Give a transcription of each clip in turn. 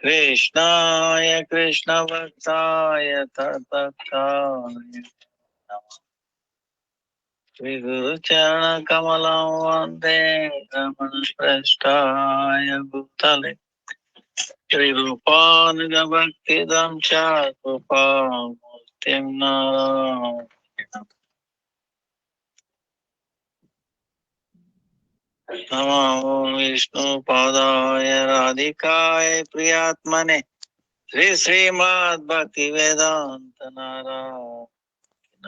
कृष्णाय कृष्णभक्ताय तत्भक्ताय नमः। श्रीगुरुचरणकमलं वन्दे रमणपृष्ठाय भूतले श्रीरूपानुगभक्तिदं च कृपामूर्तिं नारायणम्। नमो विष्णुपादाय राधिकाय प्रियात्मने श्री श्रीमद्भक्तिवेदान्त नारायण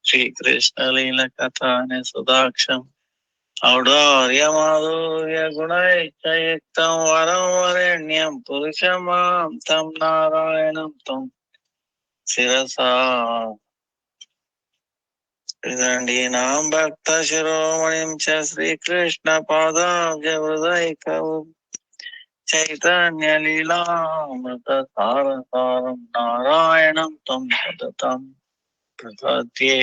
श्रीकृष्ण लीलकथाने सुदाक्षम् औदार्यमाधुर्य गुणैश्चयुक्तं वरं वरेण्यं पुरुषमां तं नारायणं तं शिरसा हृदीनां भक्तशिरोमणिं च श्रीकृष्णपादाब्जहृदयकं चैतन्यलीलामृतसारसारं नारायणं तं सततं प्रपद्ये।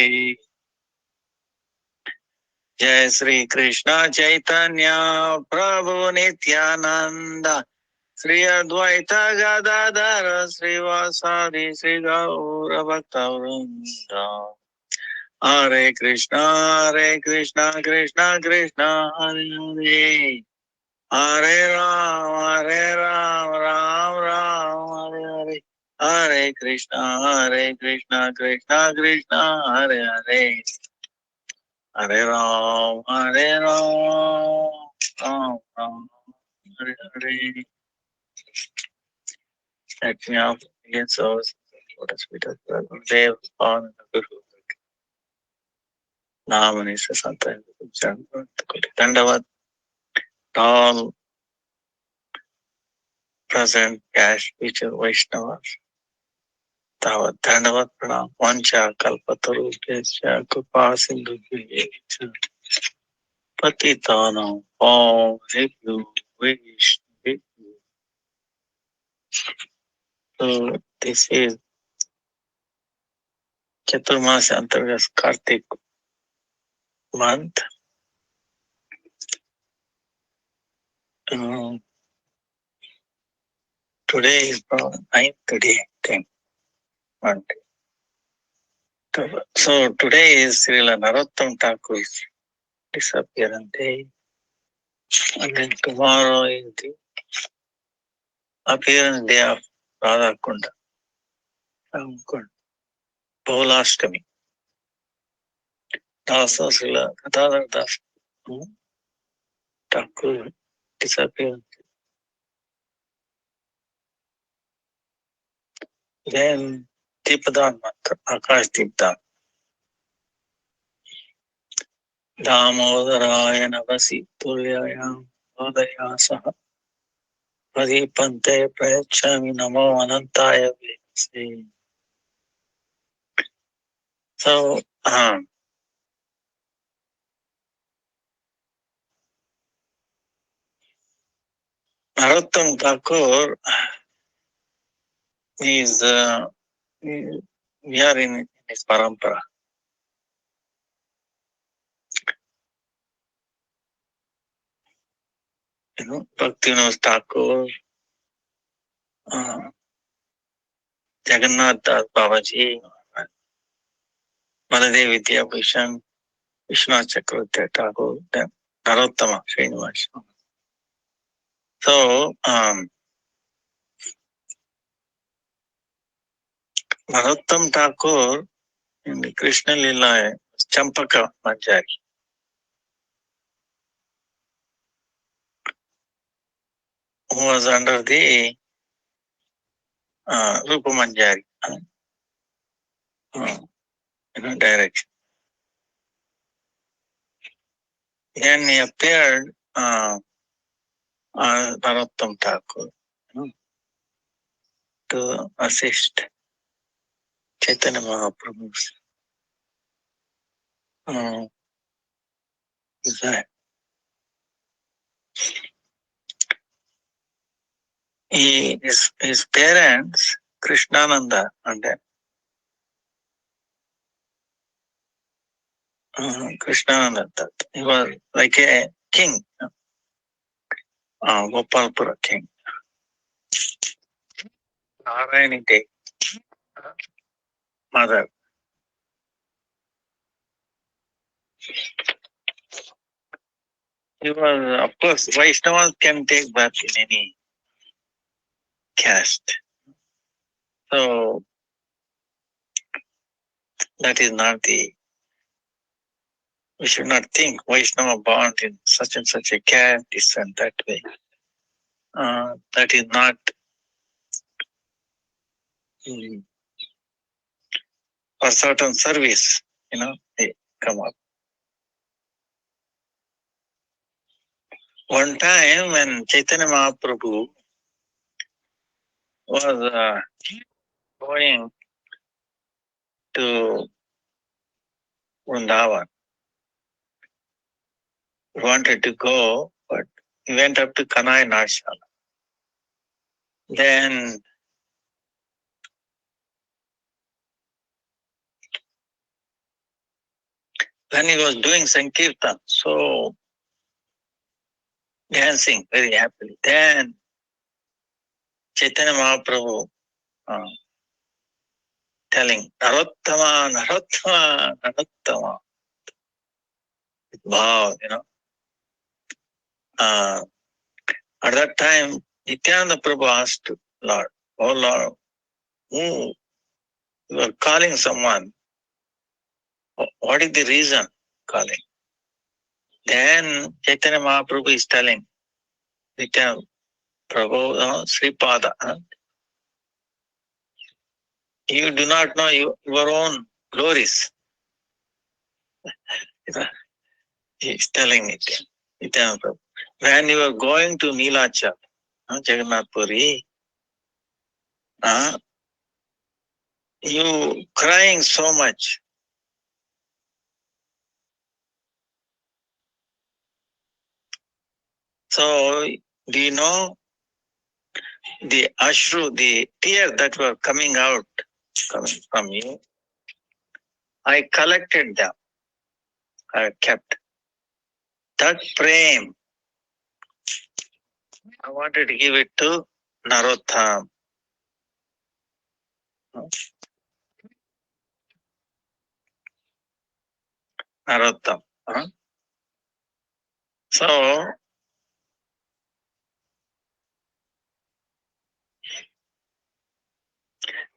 जय श्री कृष्ण चैतन्य प्रभु नित्यानंद श्री अद्वैत गदाधर श्रीवासादि श्री गौर भक्तवृंद। हरे कृष्णा कृष्णा कृष्णा हरे हरे, हरे राम राम राम हरे हरे, हरे कृष्णा कृष्णा कृष्णा हरे हरे, हरे Ram Ram Ram Hare Hare. Let me up again, so let us be that Dev on the Guru. Namani se Santa Dandavat, all present cash future Vaishnavas. Tavat Dandavat Pranam Vancha Kalpataru Kesha Kripa Sindhu Vijaycha Patitanam Om Ribhu Vishnu. So this is Chaturmas Antargas Kartik month. Today is the 9th day, 10th month. So today is Srila Narottam Thakur's disappearance day. And then tomorrow is the appearance day of Radha Kunda. Baulashtami. Also Srila Gadadhar Das Thakur disappearance. Then Deepadan Mantra, Akash Deepdan. Damodaraya Navasi Tulyayam Odaya Pradipante Prayachami Namo Anantaya Vese. So, Narottam Thakur is, we are in his parampara. Bhaktivinoda Thakur, Jagannath Das Babaji, Baladev Vidyabhushan, Vishwanath Chakravarti Thakur, then Narottama Srinivas. So, Narottam Thakur in the Krishna Lila Champaka Manjari, who was under the Rupa Manjari direction. Then he appeared Narottam Thakur to assist Chaitanya Mahaprabhu's desire. His parents, Krishnananda, and then Krishnananda, he was like a king Gopalpura king. Narayani Devi, mother. He was, of course, Vaishnavas can take birth in any caste. So that is not we should not think Vaishnava born in such and such a caste, this and that way. That is not for certain service, they come up. One time when Chaitanya Mahaprabhu was going to Vrindavan, he wanted to go, but he went up to Kanai Narshala. Then when he was doing Sankirtan, so dancing very happily, then Chaitanya Mahaprabhu telling, Narottama, Narottama, Narottama. Wow, At that time, Nityananda Prabhu asked Lord, oh Lord, you are calling someone. What is the reason calling? Then Chaitanya Mahaprabhu is telling Nityananda Prabhu, Sripada, you do not know your own glories. He is telling Nityananda Prabhu. When you are going to Neelachal, Jagannath Puri, you crying so much. So, do you know the ashru, the tears that were coming from you? I collected them. I kept. That prem, I wanted to give it to Narottam. Narottam. So,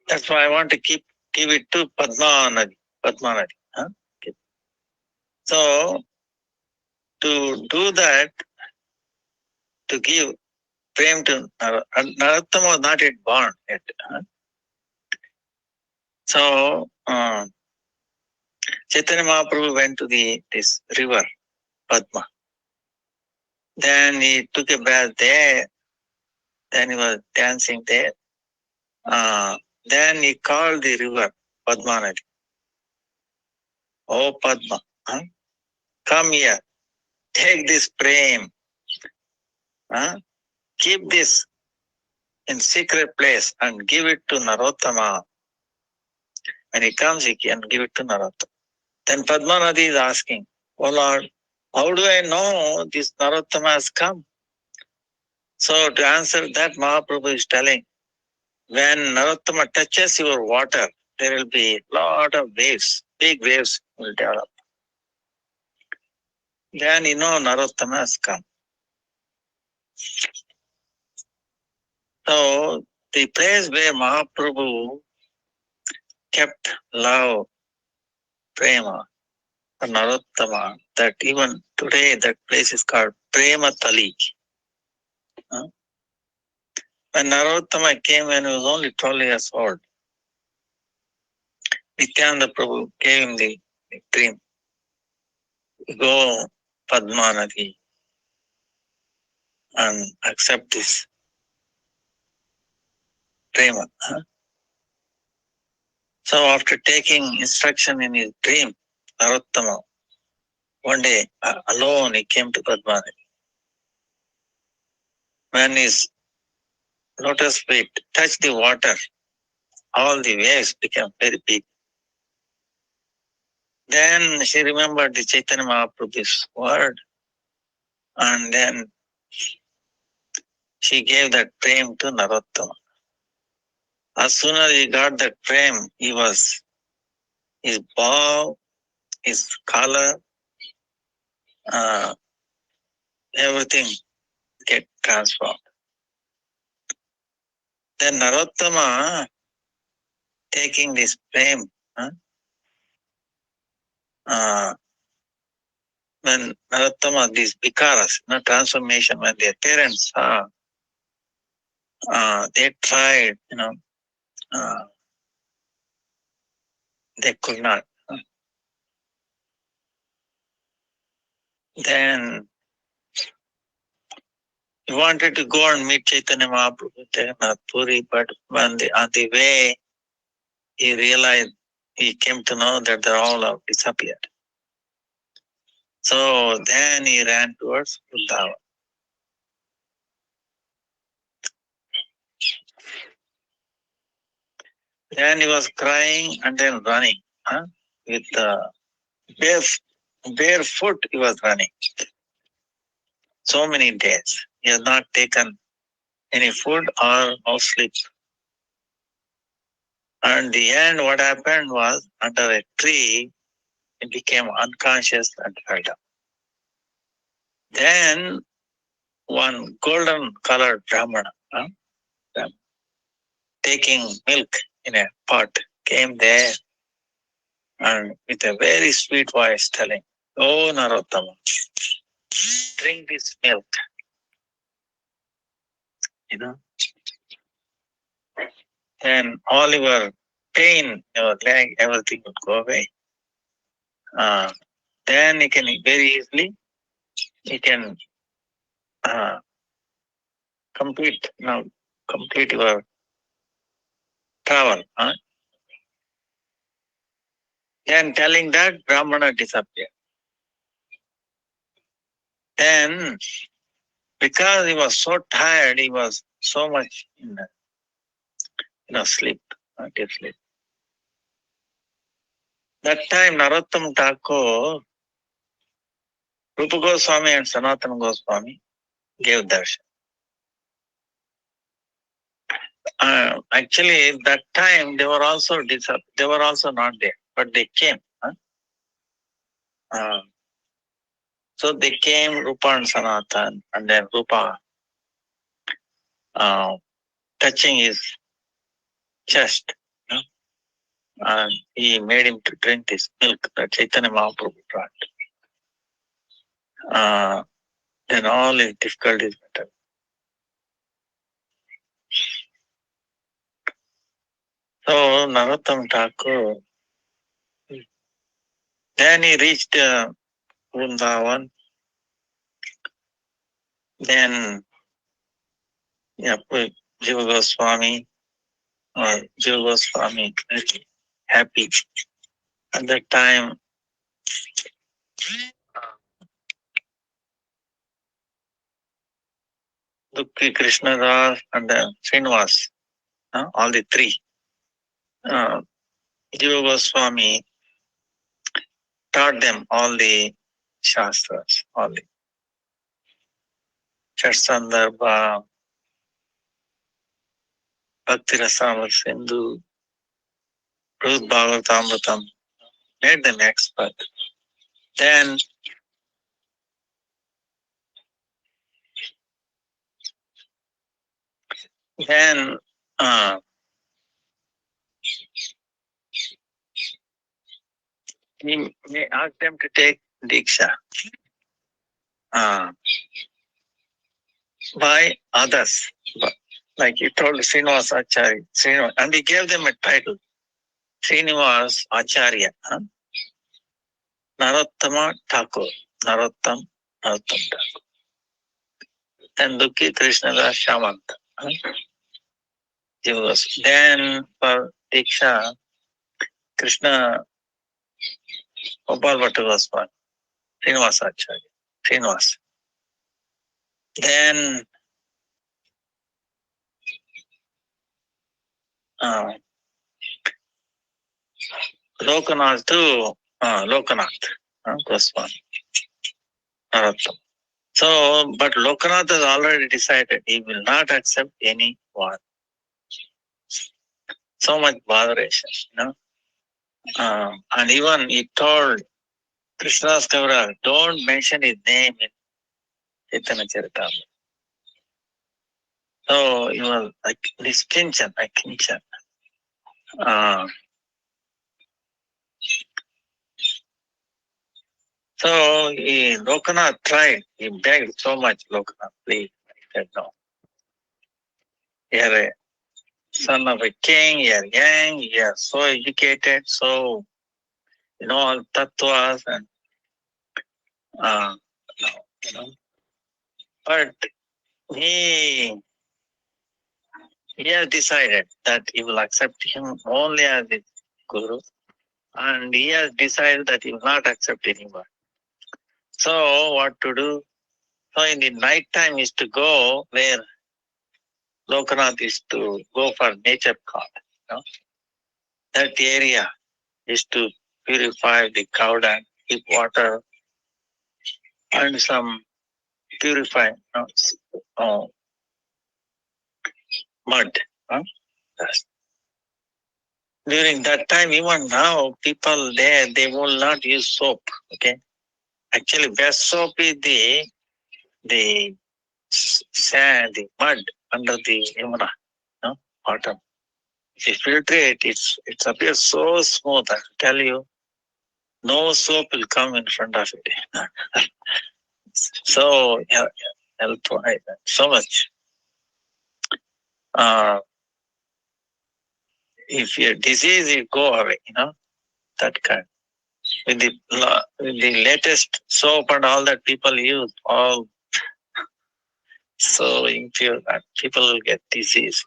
that's why I want to give it to Padma Nadi. Okay. So, to do that, to give prem to Narottam was not yet born yet. So, Chaitanya Mahaprabhu went to this river, Padma. Then he took a bath there. Then he was dancing there. Then he called the river Padma. Oh Padma, come here. Take this prem. Keep this in secret place and give it to Narottama. When he comes, he can give it to Narottama. Then Padma Nadi is asking, oh Lord, how do I know this Narottama has come? So to answer that, Mahaprabhu is telling, when Narottama touches your water, there will be a lot of waves, big waves will develop. Then Narottama has come. So the place where Mahaprabhu kept love, prema, for Narottama, that even today that place is called Prema Tali. When Narottama came when he was only 12 years old, Nityananda Prabhu gave him the dream. Go Padma Nadi and accept this prema. So after taking instruction in his dream, Narottama, one day alone he came to Padma Nadi. When his lotus feet touched the water, all the waves became very big. Then she remembered the Chaitanya Mahaprabhu's word, and then she gave that prem to Narottama. As soon as he got that prem, his bow, his color, everything get transformed. Then Narottama taking this prem, when Narottama, these vikaras, transformation, when their parents saw, they tried, they could not. Then he wanted to go and meet Chaitanya Mahaprabhu in Jagannath Puri, but on the way, he realized, he came to know that they all have disappeared. So then he ran towards Vrindavan. Then he was crying and then running, with barefoot he was running. So many days. He has not taken any food or no sleep. And the end, what happened was, under a tree, he became unconscious and fell down. Then one golden colored Brahmana, taking milk in a pot, came there and with a very sweet voice telling, "Oh Narottama, drink this milk." Then all your pain, your leg, everything would go away. Then you can very easily, you can complete your travel. Then telling that, Brahmana disappeared. Then, because he was so tired, he was so much in sleep, deep sleep. That time, Narottam Thakur, Rupa Goswami and Sanatana Goswami gave darshan. Actually, that time they were also not there, but they came. So they came, Rupa and Sanatan, and then Rupa touching his chest, and he made him to drink this milk that Chaitanya Mahaprabhu brought. Then all his difficulties went away. So Narottam Thakur, then he reached Vrindavan. Then Jiva Goswami happy. At that time, Dukhi, Krishnadas, and then Srinivas, all the three. Jiva Goswami taught them all the Shastras, all the Chatsandarbha, Bhakti Rasamrita Sindhu, Ruth Bhagavatamritam, made them expert. Then he asked them to take Diksha by others. Like he told Srinivas Acharya, and he gave them a title, Srinivas Acharya, Narottama Thakur, Narottam Thakur. Then Dukhi Krishnadas Shamanta. Then for Diksha, Krishna Gopal Bhatta Goswami, Srinivas Acharya, Srinivas. Then Lokanath to Lokanath Goswami, Narottam. So, but Lokanath has already decided he will not accept any war. So much botheration, and even he told Krishnadas Kaviraj, don't mention his name in Chaitanya Charitamrita. So he was like this Kinchan, like Kinchan. So Lokanath tried, he begged so much, Lokanath, please. He said no. You're a son of a king, you're young, you're so educated, so all tattvas and but he has decided that he will accept him only as his guru, and he has decided that he will not accept anyone. So what to do? So in the night time is to go where Lokanath is to go for nature call. That area is to purify the cow dung, keep water and some purify mud. Yes. During that time, even now, people there, they will not use soap. Okay. Actually, best soap is the sand, the mud under the Yamuna, water. If you filter it, it appears so smooth. I tell you, no soap will come in front of it. So, helpful, so much. If your disease, it go away, that kind. With the latest soap and all that people use, all so impure that people will get disease.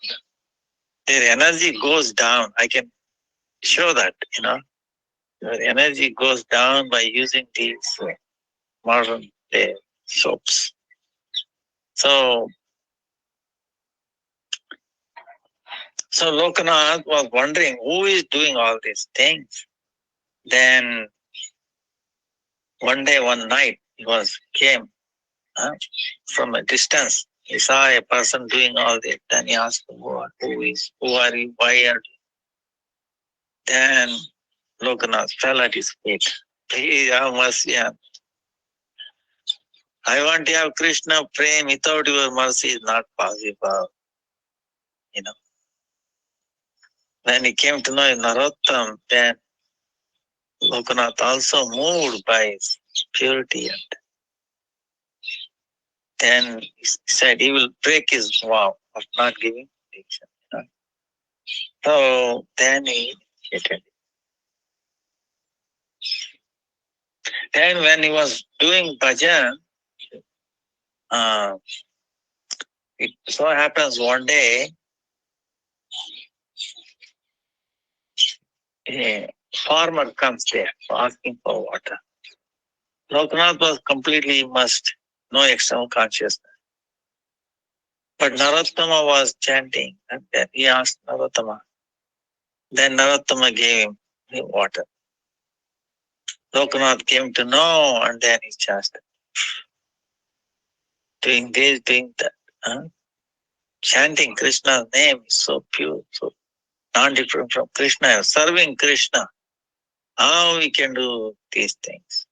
Their energy goes down. I can show that, Your energy goes down by using these modern day soaps. So Lokanath was wondering who is doing all these things. Then one day, one night, he came from a distance. He saw a person doing all this. Then he asked, who are you? Why are you? Then Lokanath fell at his feet. Mercy. I want to have Krishna prem without your mercy is not possible. When he came to know Narottam, then Lokanath also moved by his purity, and then he said he will break his vow of not giving diksha. So then he attended. Then when he was doing bhajan, it so happens one day a farmer comes there asking for water. Lokanath was completely immersed, no external consciousness. But Narottama was chanting, and then he asked Narottama. Then Narottama gave him the water. Lokanath came to know, and then he chanted. Doing this, doing that. Chanting Krishna's name is so pure, so non-different from Krishna, serving Krishna. How we can do these things?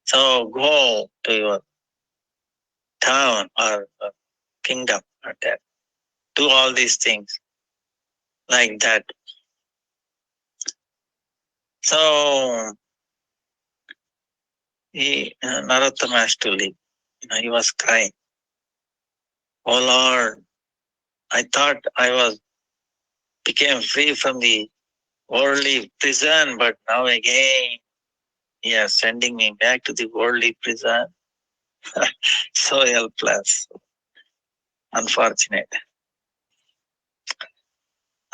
So go to your town or kingdom or that. Do all these things like that. So Narottama has to leave. He was crying. Oh Lord, I thought I became free from the worldly prison, but now again he is sending me back to the worldly prison. So helpless. Unfortunate.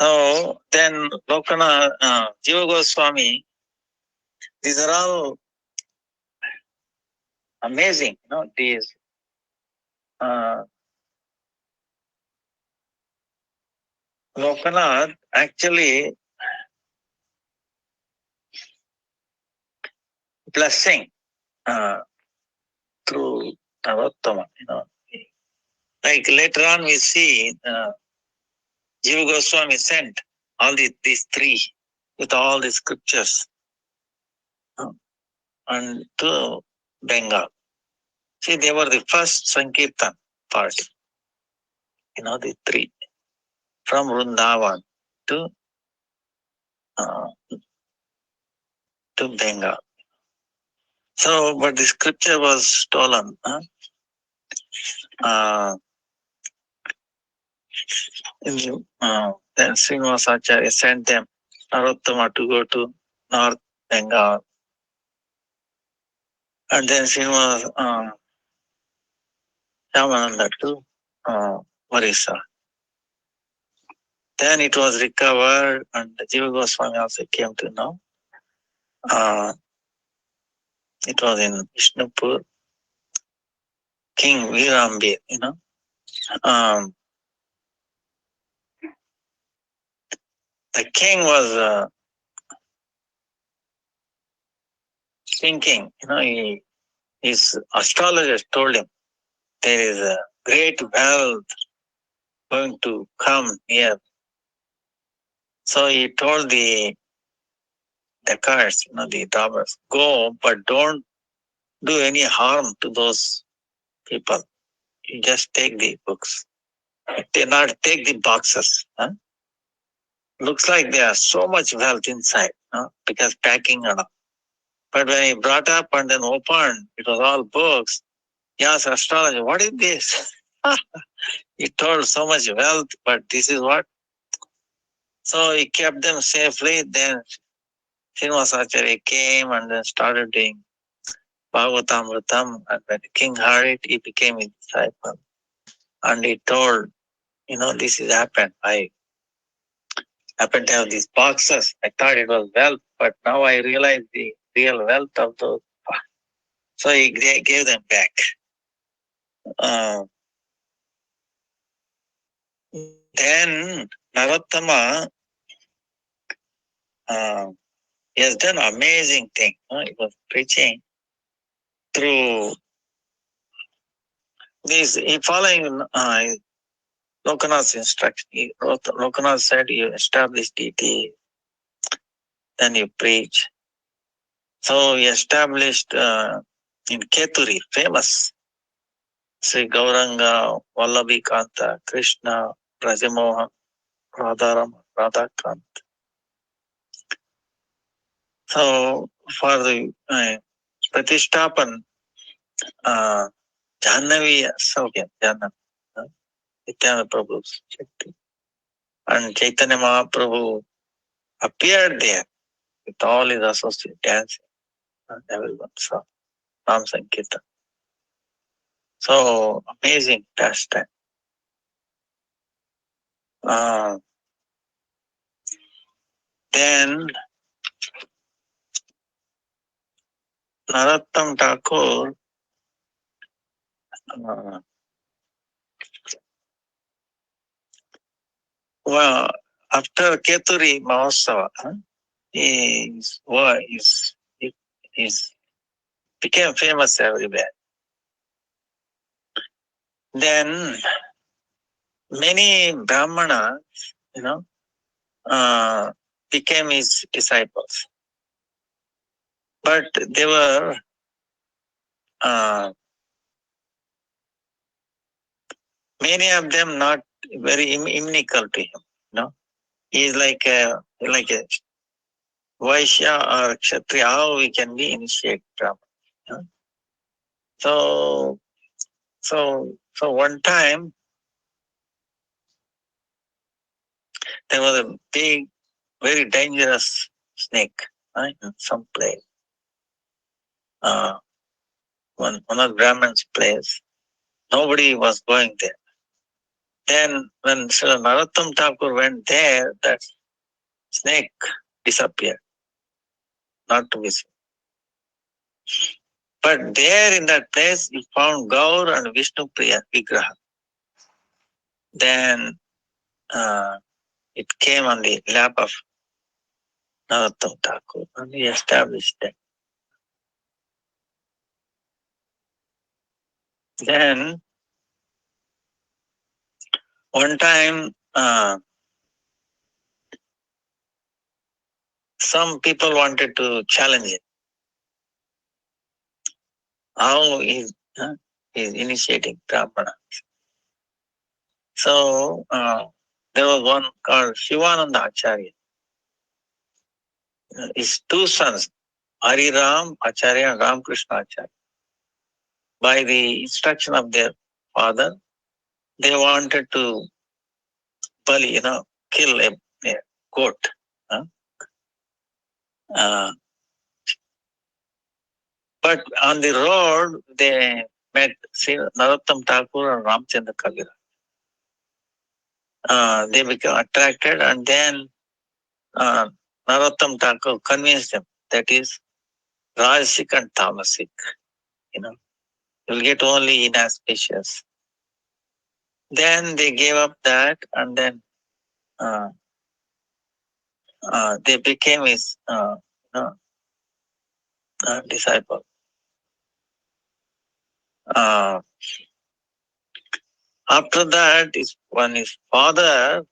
So then Jiva Goswami, these are all amazing, these Lokanath actually blessing through Narottama, Like later on we see Jiva Goswami sent all these three with all the scriptures and to Bengal. See, they were the first Sankirtan party, the three from Vrindavan to uh, Bengal. So, but the scripture was stolen. Then Srinivasacharya sent them, Narottama, to go to North Bengal. And then Shyamananda to Orissa. Then it was recovered, and Jiva Goswami also came to know. It was in Vishnupur, King Virambir, The king was thinking, his astrologers told him there is a great wealth going to come here. So he told the cards, the robbers, go, but don't do any harm to those people. You just take the books. They not take the boxes. Looks like there are so much wealth inside, because packing and all. But when he brought up and then opened, it was all books. He asked astrologer, what is this? He told so much wealth, but this is what? So he kept them safely. Then Srinivasacharya came and then started doing Bhagavatamritam. And when the king heard it, he became his disciple. And he told, this has happened. I happened to have these boxes. I thought it was wealth, but now I realize the real wealth of those. So he gave them back. Then Narottama he has done amazing thing. He was preaching through this. He following Lokanath's instruction. Lokanath said, you establish DT, then you preach. So he established in Keturi, famous, Sri Gauranga, Vallabhi Kanta, Krishna, Brajamohan, Radharam, Radhakant. So for the Pratishtapan, Jahnavi Saukya, Nityananda Prabhu's Shakti. And Chaitanya Mahaprabhu appeared there with all his associates dancing, and everyone saw Ram Sankirtan. So amazing pastime. Then Narottam Thakur after Keturi Mahostsava, he became famous everywhere. Then many Brahmanas, became his disciples. But they were many of them not very inimical to him. He is like a Vaishya or Kshatriya, how we can be initiated Brahman. So one time there was a big, very dangerous snake in some place. One of Brahman's place. Nobody was going there. Then when Sri Narottam Thakur went there, that snake disappeared, not to be seen. But there in that place, he found Gaur and Vishnu Priya Vigraha. Then it came on the lap of Narottam Thakur, and he established that. Then one time, some people wanted to challenge it. How is initiating Brahmana? So there was one called Shivananda Acharya. His two sons, Hari Ram Acharya and Ramakrishna Acharya. By the instruction of their father, they wanted to bali, kill a goat. But on the road, they met Narottam Thakur and Ramchandra Kaviraj. They became attracted, and then Narottam Thakur convinced them that is Rajasic and Tamasic. You'll get only inauspicious. Then they gave up that, and then they became his disciple. After that, when his father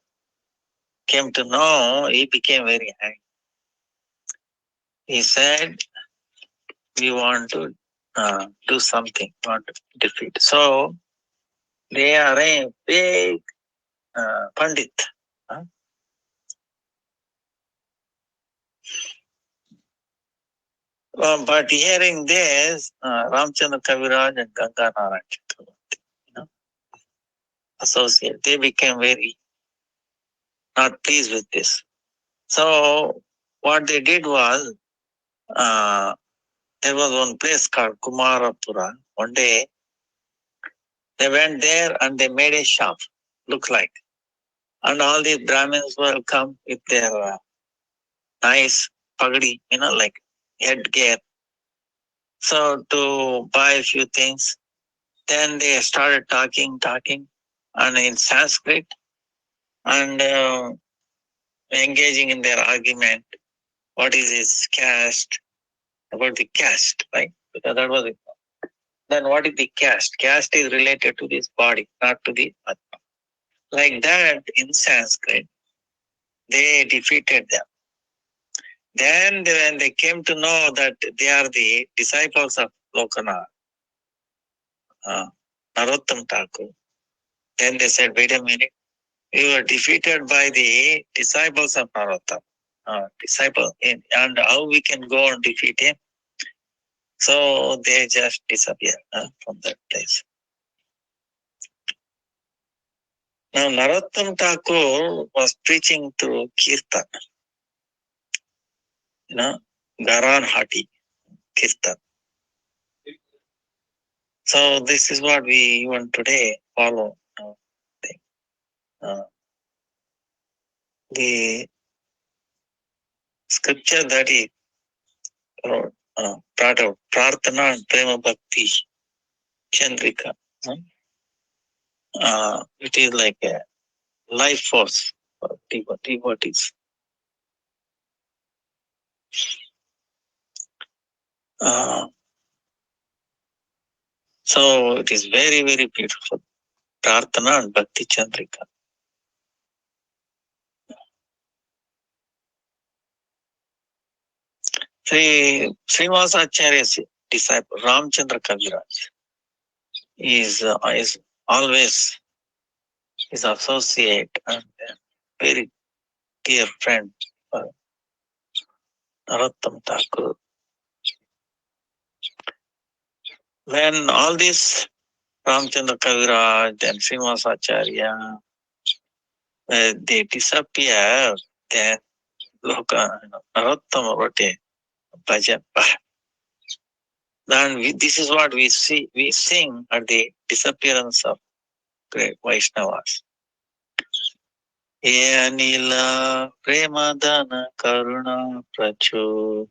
came to know, he became very angry. He said, we want to do something, want to defeat. So they are a big Pandit. But hearing this, Ramchandra Kaviraj and Ganga Narayan Chakravarti, associate, they became very not pleased with this. So what they did was, there was one place called Kumarapura. One day, they went there and they made a shop, look like. And all the Brahmins will come with their nice pagadi, like headgear. So to buy a few things, then they started talking, and in Sanskrit, and engaging in their argument. What is his caste? About the caste, right? Because that was it. Then what is the caste? Caste is related to this body, not to the Atma. Like that, in Sanskrit, they defeated them. Then when they came to know that they are the disciples of Lokanath, Narottam Thakur, then they said, wait a minute, we were defeated by the disciples of Narottam. And how we can go and defeat him? So they just disappeared from that place. Now Narottam Thakur was preaching through Kirtan, Garan Hati, Kirtan. So this is what we even today follow. The scripture that he wrote, brought out, Prarthana and Prema Bhakti, Chandrika. It is like a life force for devotees. So it is very, very beautiful. Prarthana and Bhakti Chandrika. Srinivasacharya's disciple, Ramchandra Kaviraj, is always his associate and very dear friend, Narottam Thakur. When all this Ramchandra Kaviraj and Srinivasacharya, they disappear, then Narottam wrote a bhajan. Then this is what we sing at the disappearance of great Vaishnavas. Ye anila premadana karuna prachu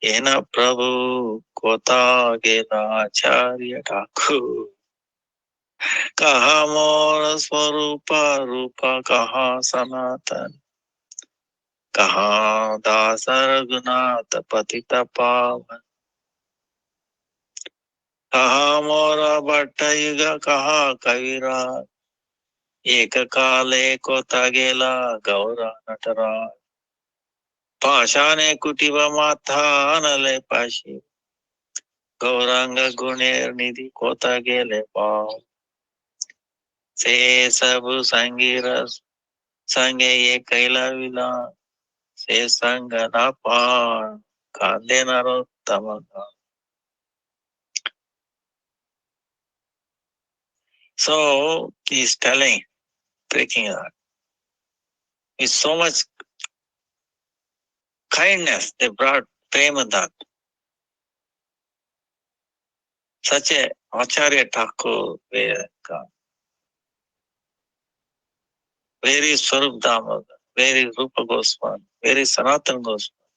Yena Prabhu Kota Gena Acharya Thakur Kaha Mora Swarupa Rupa Kaha Sanatan Kaha Dasa Raghunatha Patita Pavan. कहा मोरा भट्ट युग कहा कविरा एक काले को तगेला गौरा नटरा पाशाने कुटिव माथा नले पाशी गौरांग गुणेर निधि को तगेले पाव से सब संगीरस संगे ये कैला विला से संग ना पान कांदे Narottam So he's telling, breaking it up. With so much kindness, they brought Premadat. Such a Acharya Thakur, where is Swarup Damodar, where is Rupa Goswami, where is Sanatana Goswami,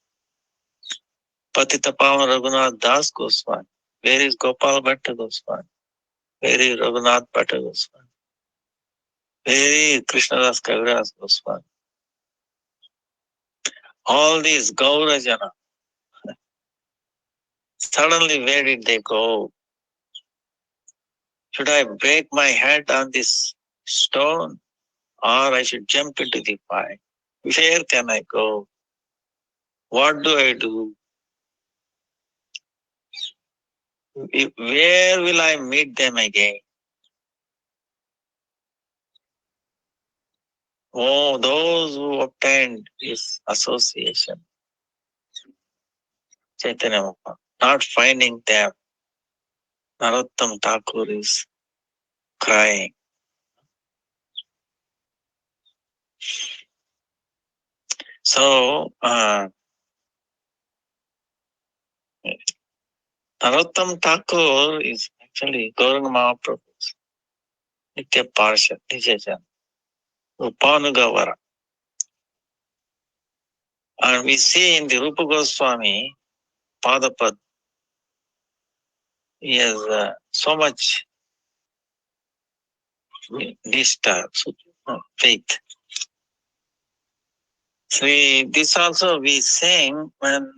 Patita Pavan Raghunath Das Goswami, where is Gopal Bhatta Goswami, where is Raghunath Bhatta Goswami, where is Krishnadas Kaviraj Goswami. All these Gaurajana, suddenly where did they go? Should I break my head on this stone or I should jump into the fire? Where can I go? What do I do? Where will I meet them again? Oh, those who obtained this association, Chaitanya Mahaprabhu, not finding them, Narottam Thakur is crying. So, Narottam Thakur is actually Gauranga Mahaprabhu's Nitya Parshad, Nijajan, Upanugavara. And we see in the Rupa Goswami, Padapad, he has so much nishta, faith. So this also we sing when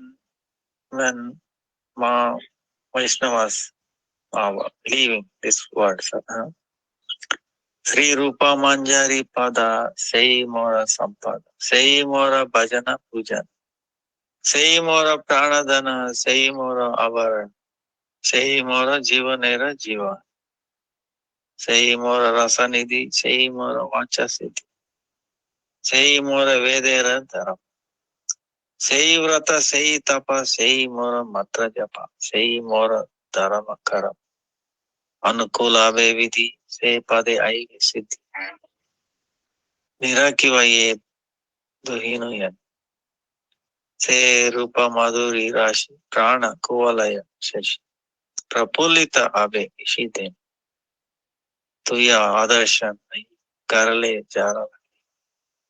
Vaishnavas are leaving this world. Sri Rupa Manjari Pada, Sei Mora Sampada, Sei Mora Bhajana Pujan, Sei Mora Pranadana, Sei Mora Avaran, Sei Mora Jivanera Jiva, Sei Mora Rasanidhi, Sei Mora Vachasiddhi, Sei Mora Vedera Dharam, Sei Vrata, Sei Tapa, Sei Mora Matra Japa, Sei Mora Dharma Karam, Anukula Vidhi, Sei Pade Ai Siddhi, Nirakivaye Duhinu Se Rupa Madhuri Rashi Prana Kuvalaya Shashi Prapulita Abe Ishide Tuya Adarshan Karale Jara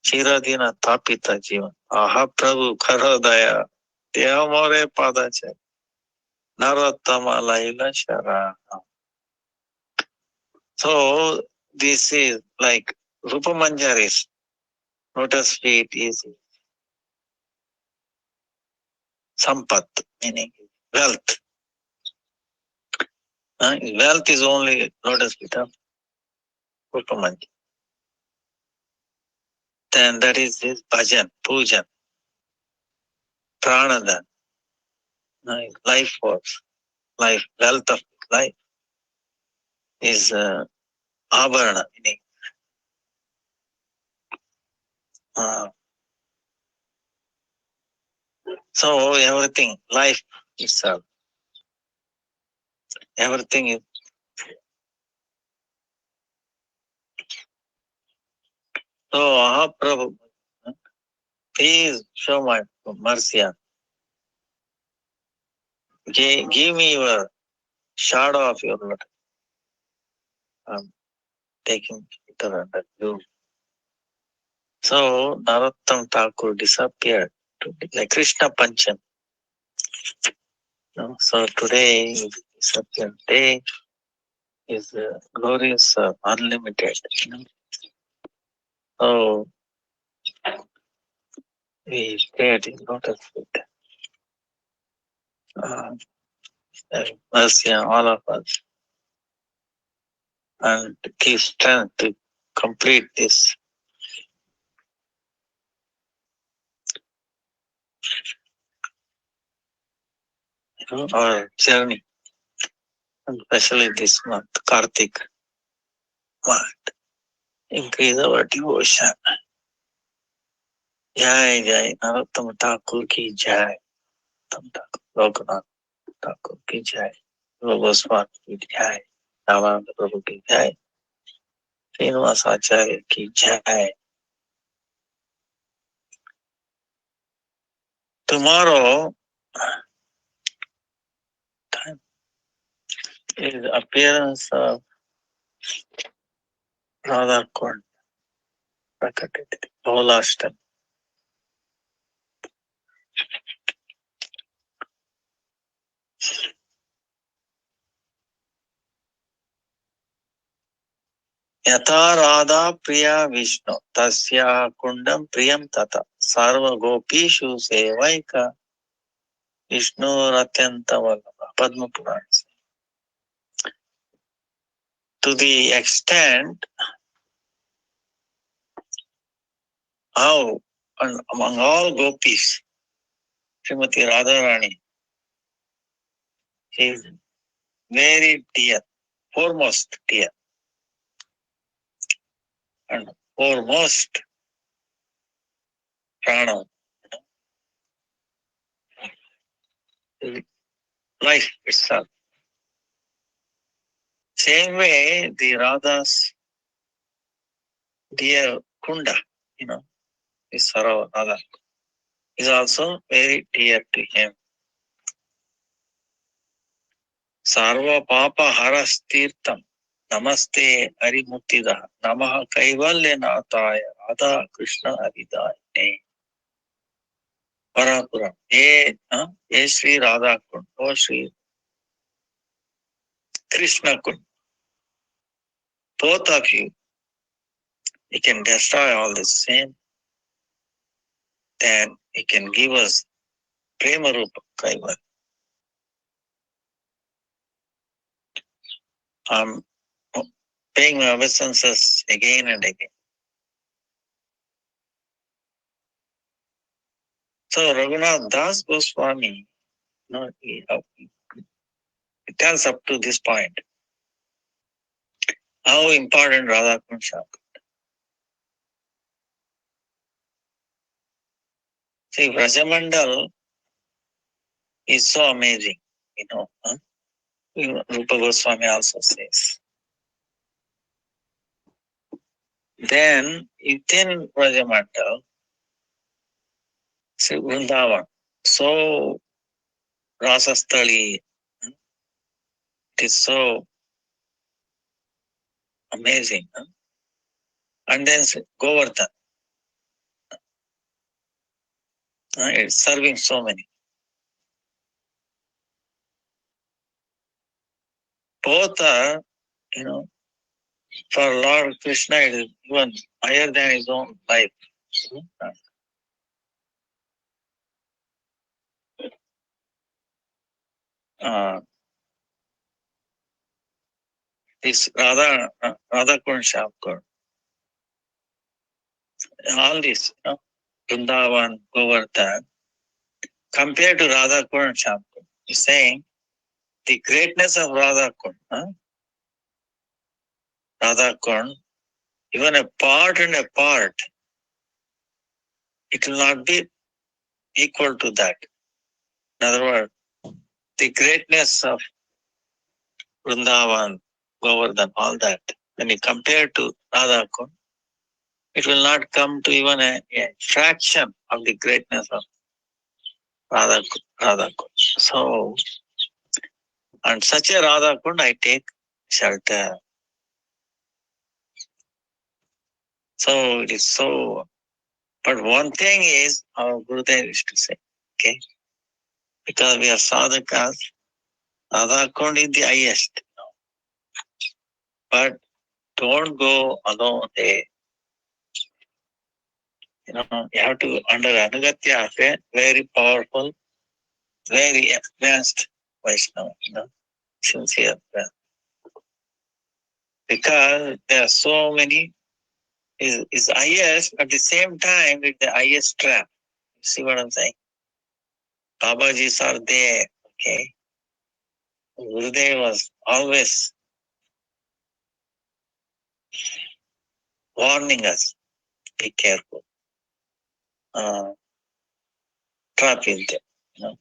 Chiradina Tapita Jivan Aha Prabhu Karodaya Dehamore Padacha Narottama Laila Shara. So this is like Rupa Manjari's lotus feet is Sampat, meaning wealth. Wealth is only lotus feet of Rupa Manjari. Then that is his bhajan, pujan, pranadhan, life force, life, wealth of life is abharana, meaning so everything, life itself, everything is. So Prabhu, please show my mercy. Give me your shadow of your lotus. I'm taking it under you. So Narottam Thakur disappeared like Krishna Pancham. So today is disappeared. Day is glorious, unlimited. So we stayed in lotus feet. Mercy on all of us. and give strength to complete this. Our journey, especially this month, Kartik month. Increase our devotion. Jai Jai Narottam Thakur ki Jai. Raghunath Thakur ki Jai. Goswami ki Jai. Ramananda Prabhu ki Jai. Srinivas Acharya ki Jai. Tomorrow is appearance of Radha Kund Prakatiti, Bholashtami. Yatha Radha Priya Vishnu Tasya Kundam Priyam Tata Sarva Gopishu Sevaika Vishnu Ratyanta Vallabha Padma Purana. To the extent how among all gopis, Srimati Radharani is very dear, foremost dear, and foremost prana, life itself. Same way, the Radha's dear Kunda, is Sarava Radha, is also very dear to him. Sarva Papa Haras Tirtam, Namaste Arimutida, Namaha Kaivalya Nataya, Radha Krishna Avidayane. Parapuram. Ye Sri Radha Kund, O Sri Krishna Kund. Both of you can destroy all the sin, then he can give us Prema Rupa Kaivalya. I'm paying my obeisances again and again. So Raghunath Das Goswami, it tells up to this point how important Radha Kund Shaka. See, Vrajamandal is so amazing, Rupa Goswami also says. Then within Vrajamandal, see Vrindavan, so Rasastali, it is so amazing. And then Govardhan, it's serving so many. Both are, for Lord Krishna, it is even higher than his own life. This Radha Kund Shapkar, all this, Vrindavan, Govardhan, compared to Radha Kund Shapkar, he's saying the greatness of Radha Kund, Radha Kund, even a part, it will not be equal to that. In other words, the greatness of Vrindavan, Govardhan, all that, when you compare to Radha Kund, it will not come to even a fraction of the greatness of Radha Kund. So, and such a Radha Kund, I take shelter. So it is so. But one thing is, our Gurudev used to say, okay, because we are sadhakas, Radha Kund is the highest. But don't go alone there. You have to, under Anugatya, very powerful, very advanced Vaishnava, sincere. because there are so many, is highest, at the same time it's the highest trap. See what I'm saying? Babajis are there, okay? Gurudev was always warning us, be careful. Trap is there, you know.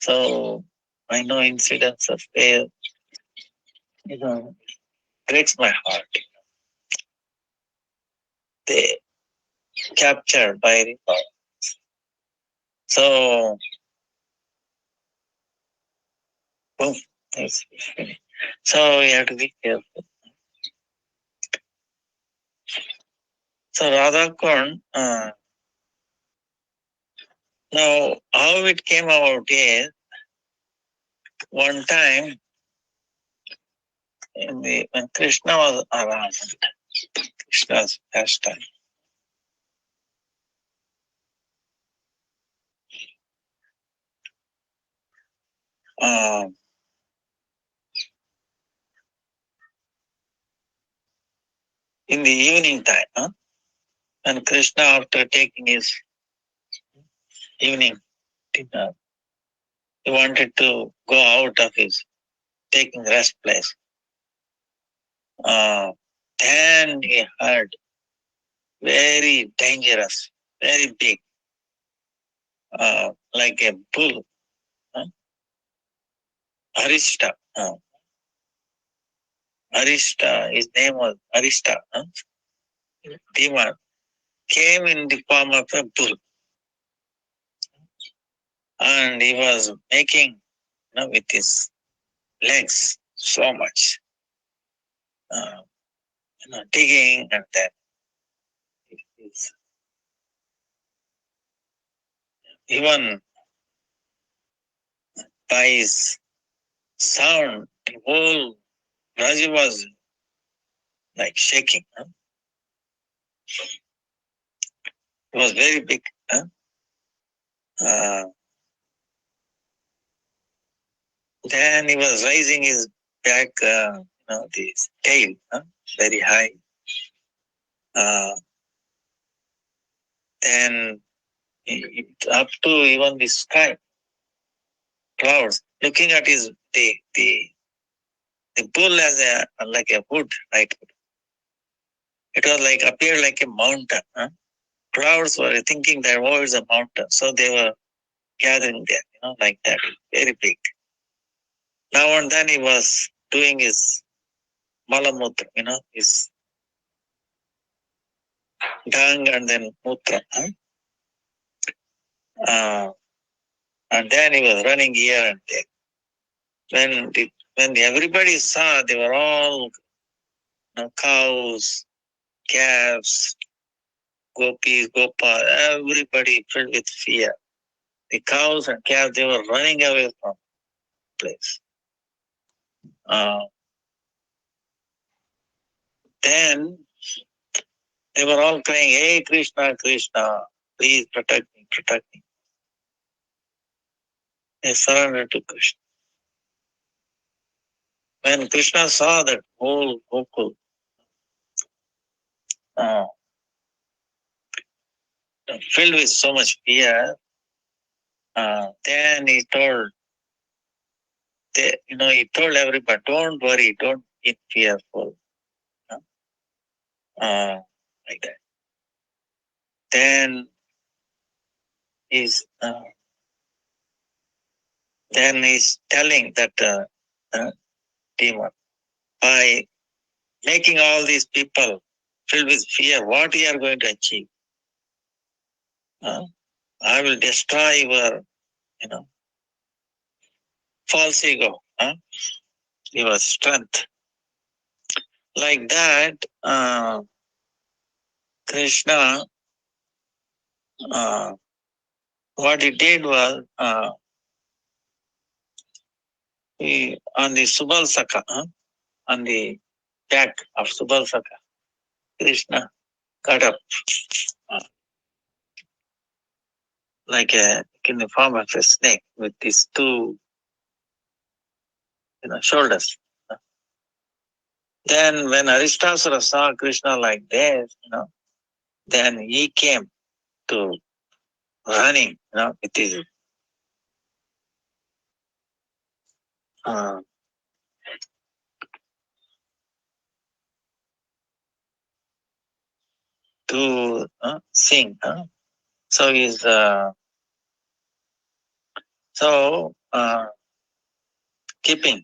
So I know incidents of where, you know, breaks my heart. They captured by report. So boom, it's finished. So we have to be careful. So Radhakund, now how it came about is one time when Krishna was around, Krishna's pastime. In the evening time, and Krishna, after taking his evening dinner, he wanted to go out of his taking rest place. Then he heard very dangerous, very big, like a bull, Arishta. Arishta, his name was Arishta. Demon came in the form of a bull, and he was making, with his legs so much, digging, and then even by his sound, the whole Raja was like shaking. It was very big. Then he was raising his back, this tail, very high. Then up to even the sky, clouds, looking at his the bull as like a wood, right? It was like appeared like a mountain. Clouds were thinking that it's a mountain, so they were gathering there, like that, very big. Now and then he was doing his malamutra, his dung and then mutra. And then he was running here and there. When everybody saw, they were all cows, calves, gopis, gopal, everybody filled with fear. The cows and calves, they were running away from the place. Then they were all crying, "Hey Krishna, Krishna, please protect me, protect me." They surrendered to Krishna. When Krishna saw that whole Gokul filled with so much fear, then he told everybody, "Don't worry, don't be fearful." Like that. Then he's telling that demon, by making all these people filled with fear, what you are going to achieve? I will destroy your, false ego, your strength. Like that, Krishna, what he did was, he, on the Subalsaka, on the back of Subalsaka, Krishna cut up like in the form of a snake with these two, shoulders. Then when Aristasura saw Krishna like this, then he came to running, with his uh, to sing. So he's keeping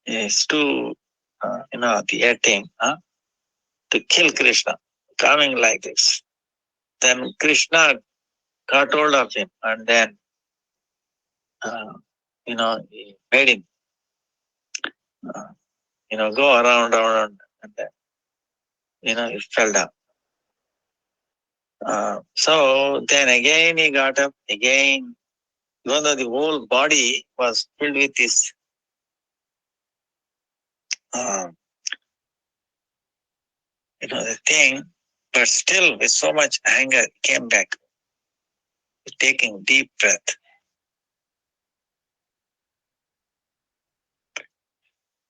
is to the aim to kill Krishna, coming like this. Then Krishna got hold of him, and then he made him go around, and then he fell down. So then again he got up again, even though the whole body was filled with this the thing, but still with so much anger came back, taking deep breath.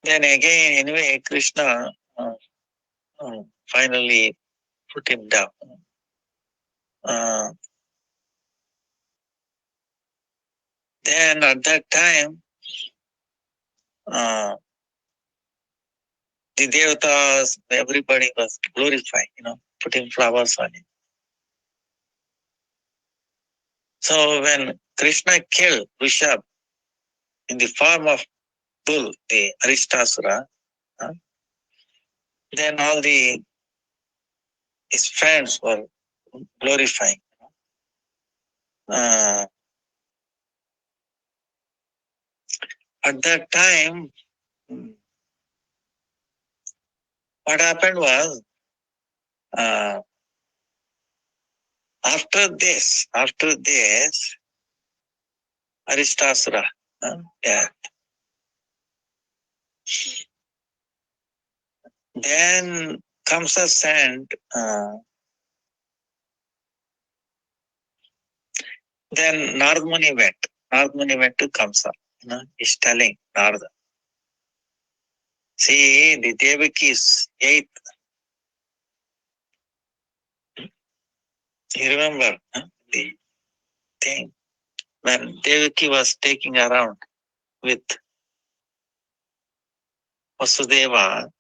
Then again, anyway, Krishna finally put him down. Then at that time, the devatas, everybody was glorifying, putting flowers on it. So when Krishna killed Rishabh in the form of bull, the Aristasura, then all his friends were glorifying. At that time, what happened was, after this, Aristasura death, then Kamsa sent, then Narad Muni went. Narad Muni went to Kamsa. He's telling Narada, see, the Devaki's eighth. You remember the thing when Devaki was taking around with Vasudeva,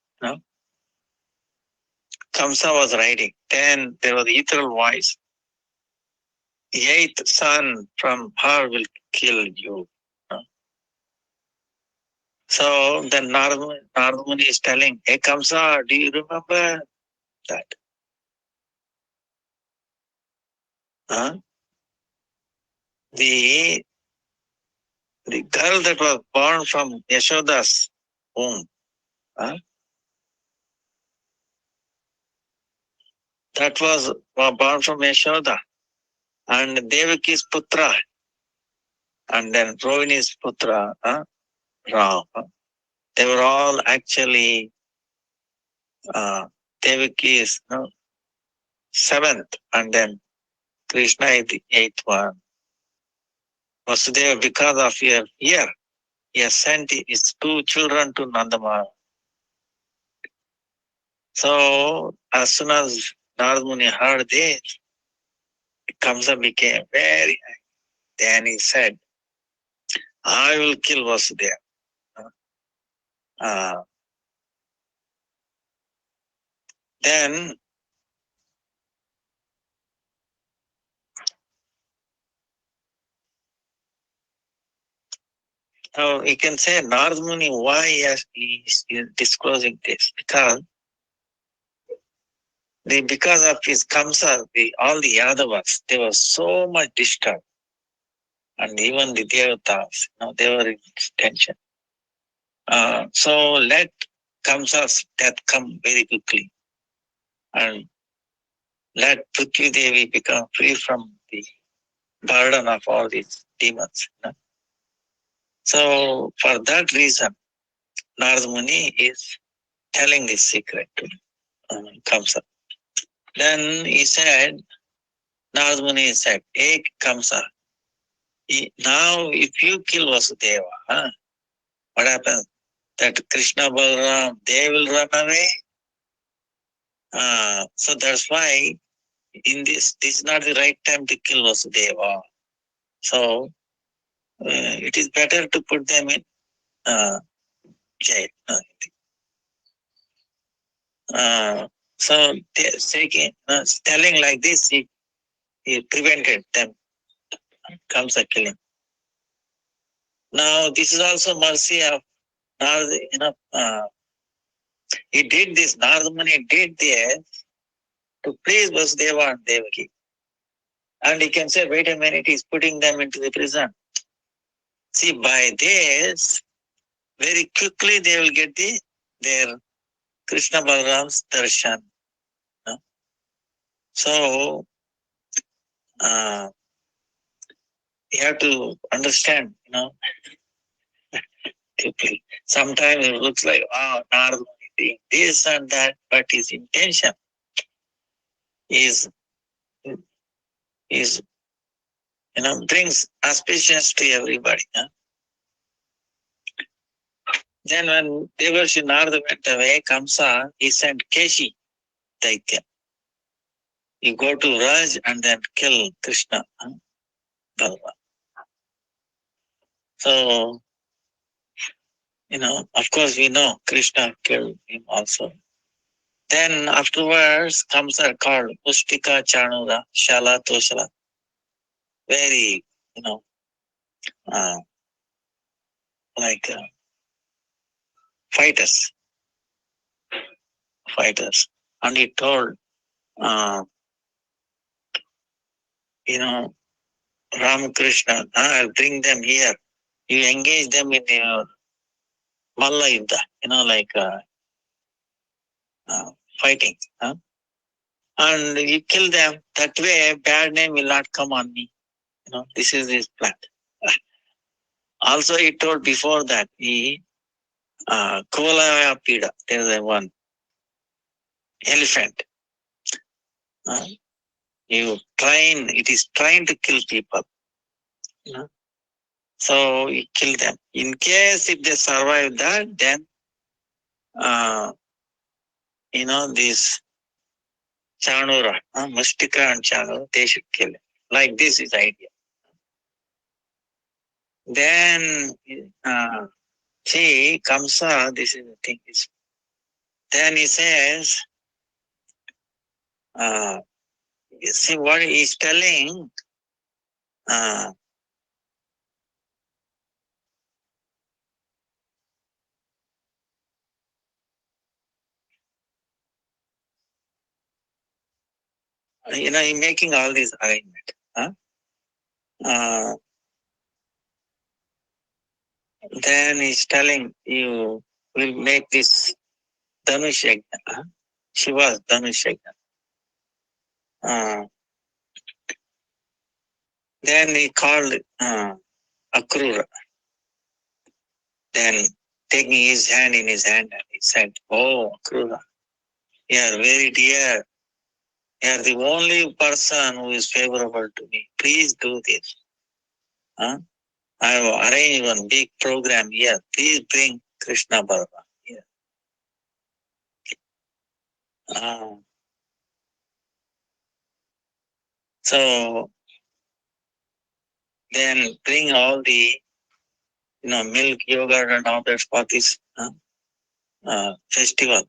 Kamsa was riding. Then there was the ethereal voice. The eighth son from her will kill you. So then Narada Muni is telling, hey Kamsa, do you remember that? The girl that was born from Yashoda's womb, that was born from Yashoda, and Devaki's putra, and then Rohini's putra, Ram. They were all actually Devaki's seventh, and then Krishna is the eighth one. Vasudeva, because of your fear, he has sent his two children to Nandamara. So as soon as Narad Muni heard this, Kamsa became very angry. Then he said, I will kill Vasudeva. Then you can say Narad Muni, why he is disclosing this? Because of his Kamsa, all the Yadavas, they were so much disturbed. And even the Devatas, they were in tension. So let Kamsa's death come very quickly. And let Prithvi Devi become free from the burden of all these demons. So for that reason, Narad Muni is telling this secret to Kamsa. Then he said, Narad Muni said, hey Kamsa, now if you kill Vasudeva, what happens? that Krishna Balaram, they will run away. So that's why in this is not the right time to kill Vasudeva. So it is better to put them in jail. So taking, telling like this, he prevented them. Comes a killing. Now this is also mercy of Narada. He did this. Narada Muni did this to please Vasudeva and Devaki. And he can say, wait a minute, he's putting them into the prison. See, by this, very quickly they will get their Krishna Balaram's darshan. So, you have to understand, deeply. Sometimes it looks like, oh, Narada doing this and that, but his intention is brings auspicious to everybody. Then when Devarshi Narada went away, Kamsa, he sent Keshi, Daitya. You go to Raj and then kill Krishna. Balva. So, of course we know Krishna killed him also. Then afterwards, Kamsa called Mustika Chanura, Shala Toshala. Very, like fighters. And he told, Ramakrishna, I'll bring them here. You engage them in your Malla Yuddha, like fighting. And you kill them. That way, bad name will not come on me. This is his plan. Also, he told before that, Kovalaya Pida, there is one elephant. It is trained to kill people. So you kill them. In case if they survive that, then, this Chanura, Mustika and Chanura, they should kill it. Like this is idea. Then, see, Kamsa, this is the thing. Then he says, see what he's telling, he's making all these arrangements. Then he's telling you will make this Dhanush Yajna. Shiva's Dhanush Yajna. Then he called Akrura. Then taking his hand in his hand, and he said, oh, Akrura, you are very dear. You are the only person who is favorable to me. Please do this. I have arranged one big program here. Please bring Krishna Balaram here. So then bring all the milk, yogurt and all that for this festival.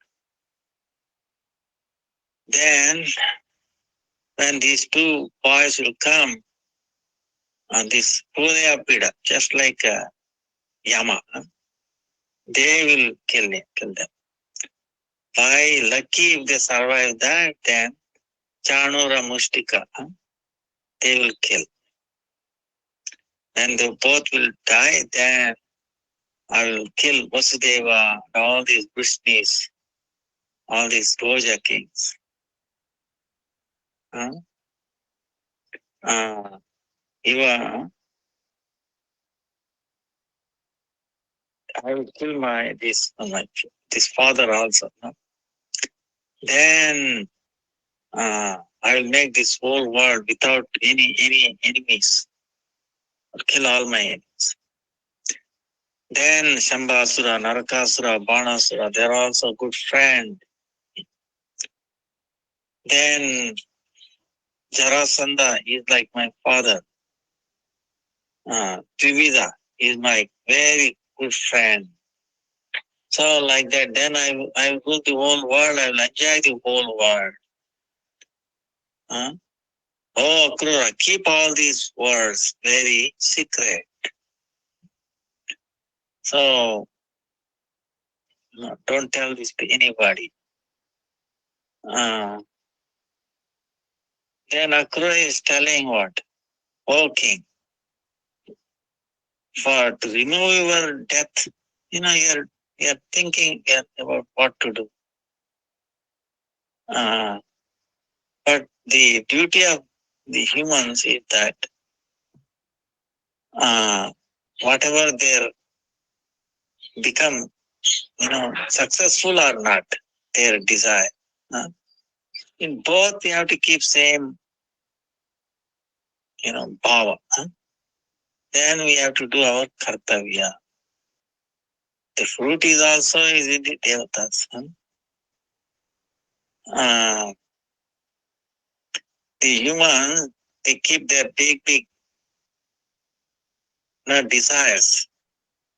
Then when these two boys will come on this Pudaya Pida, just like Yama, they will kill them. By lucky if they survive that, then Chanura Mustika, they will kill. When they both will die, then I will kill Vasudeva and all these Vrishnis, all these Roja kings. I will kill this father also. Then I will make this whole world without any enemies. I'll kill all my enemies. Then Shambhasura, Narakasura, Banasura, they're also good friend. Then Jarasandha is like my father. Trivida is my very good friend. So like that, then I will go the whole world, I will enjoy the whole world. Oh, Akrura, keep all these words very secret. So, no, don't tell this to anybody. Then Akrura is telling what? O king, for to remove your death, you're thinking about what to do. But the duty of the humans is that whatever they become, successful or not, their desire. In both, we have to keep same, bhava. Then we have to do our kartavya. The fruit is also in the devatas. The humans, they keep their big desires.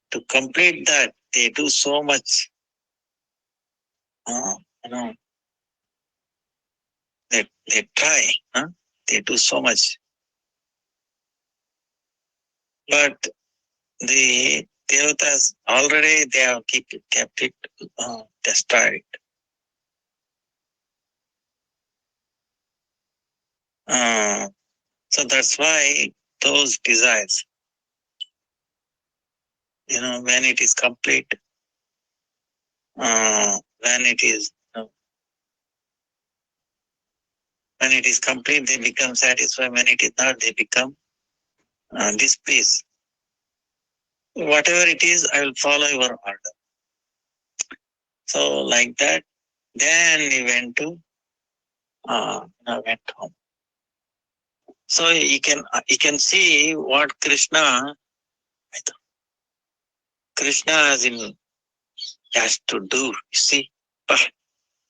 To complete that, they do so much. They try. They do so much. But the devatas already they have kept it destroyed. So that's why those desires, when it is complete, when it is complete, they become satisfied. When it is not, they become displeased. Whatever it is, I will follow your order. So like that, then he went home. So you can see what Krishna has to do. You see,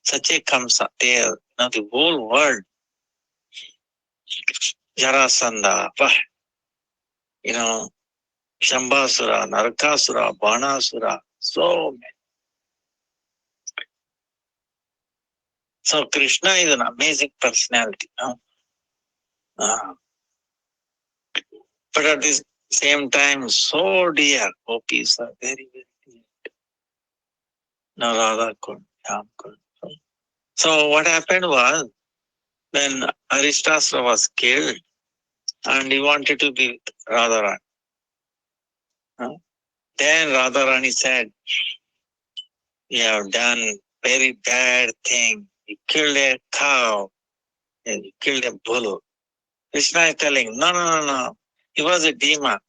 such a comes there. The whole world, Jarasandha, Shambhasura, Narakasura, Banasura, so many. So Krishna is an amazing personality. But at the same time, so dear. Gopis are very, very dear. Now Radha Kund, Yam Kund. So what happened was, when Aristasura was killed, and he wanted to be Radharani. Then Radharani said, you have done very bad thing. You killed a cow, and you killed a bull. Krishna is telling, no. He was a demon.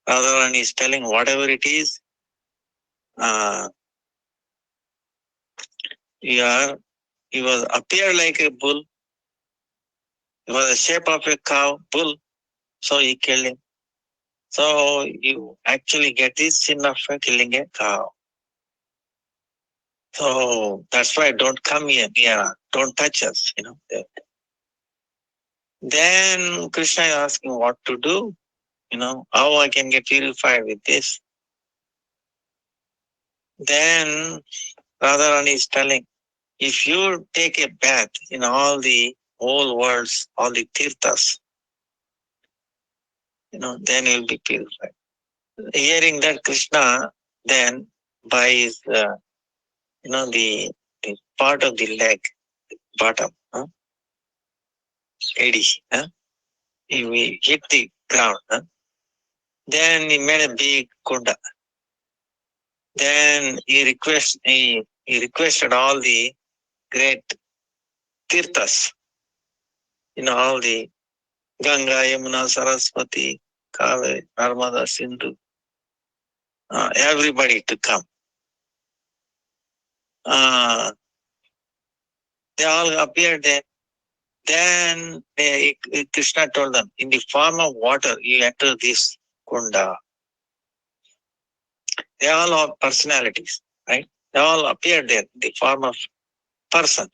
Radharani is telling, whatever it is, he was appeared like a bull. He was the shape of a cow, bull. So he killed him. So you actually get this sin of killing a cow. So that's why don't come here, don't touch us, Then Krishna is asking what to do, how I can get purified with this. Then Radharani is telling, if you take a bath in all the whole worlds, all the tirthas, then you'll be purified. Hearing that Krishna, then by his, the part of the leg, bottom, Eddie, he hit the ground. Then he made a big kunda. Then he requested all the great tirthas, all the Ganga, Yamuna, Saraswati, Kaveri, Narmada, Sindhu, everybody to come. They all appeared there. Then Krishna told them, in the form of water, you enter this kunda. They all are personalities, right? They all appear there in the form of person.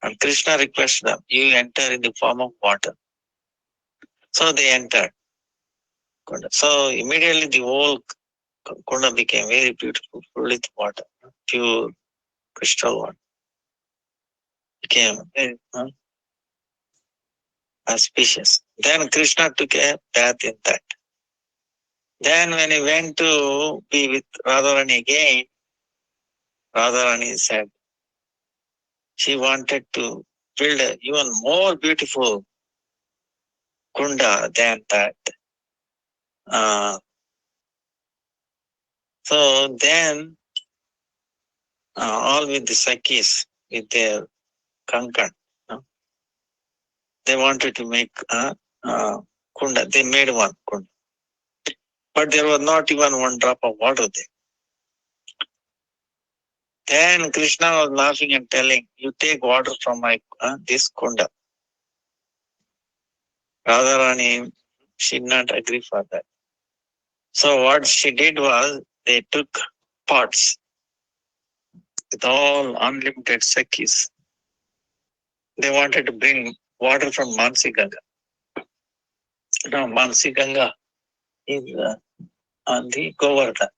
And Krishna requests them, you enter in the form of water. So they entered Kunda. So immediately the whole Kunda became very beautiful, full with water, pure crystal water. Became very auspicious. Then Krishna took a bath in that. Then when he went to be with Radharani again, Radharani said she wanted to build a even more beautiful Kunda than that. So then all with the Sakhis, with their kankan, they wanted to make a Kunda. They made one Kunda. But there was not even one drop of water there. Then Krishna was laughing and telling, you take water from my this Kunda. Radharani, she did not agree for that. So what she did was, they took pots with all unlimited Sakhis. They wanted to bring water from Mansi Ganga. Now Mansi Ganga is on the Govardhan.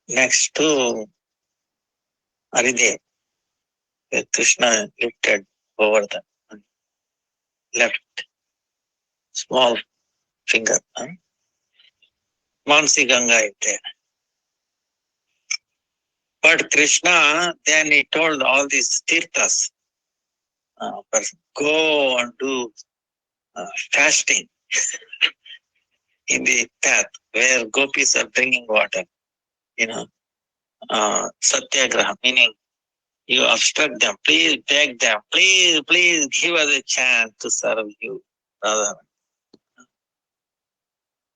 Next to Aridev, where Krishna lifted Govardhan, left small finger. Mansi Ganga is there. But Krishna, then he told all these tirthas, go and do fasting in the path where gopis are bringing water. Satyagraha, meaning you obstruct them. Please beg them. Please give us a chance to serve you.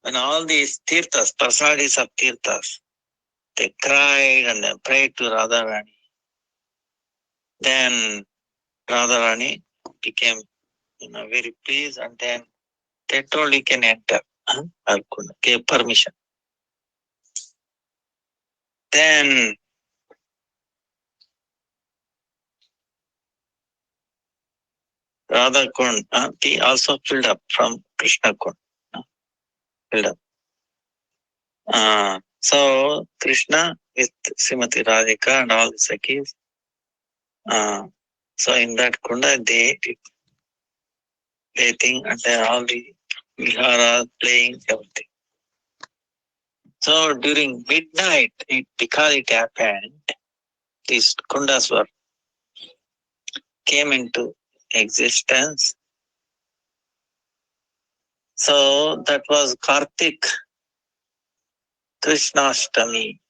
When all these tirthas, prasadis of tirthas, they cried and they prayed to Radharani. Then Radharani became very pleased, and then they told he can enter. Arkuna gave permission. Then Radha Kund, he also filled up from Krishna Kund. Filled up. So Krishna with Srimati Radhika and all the Sakhis. So in that Kunda they did bathing and then all the vihara, playing, everything. So during midnight, because it happened, these kundas came into existence. So that was Kartik Krishnashtami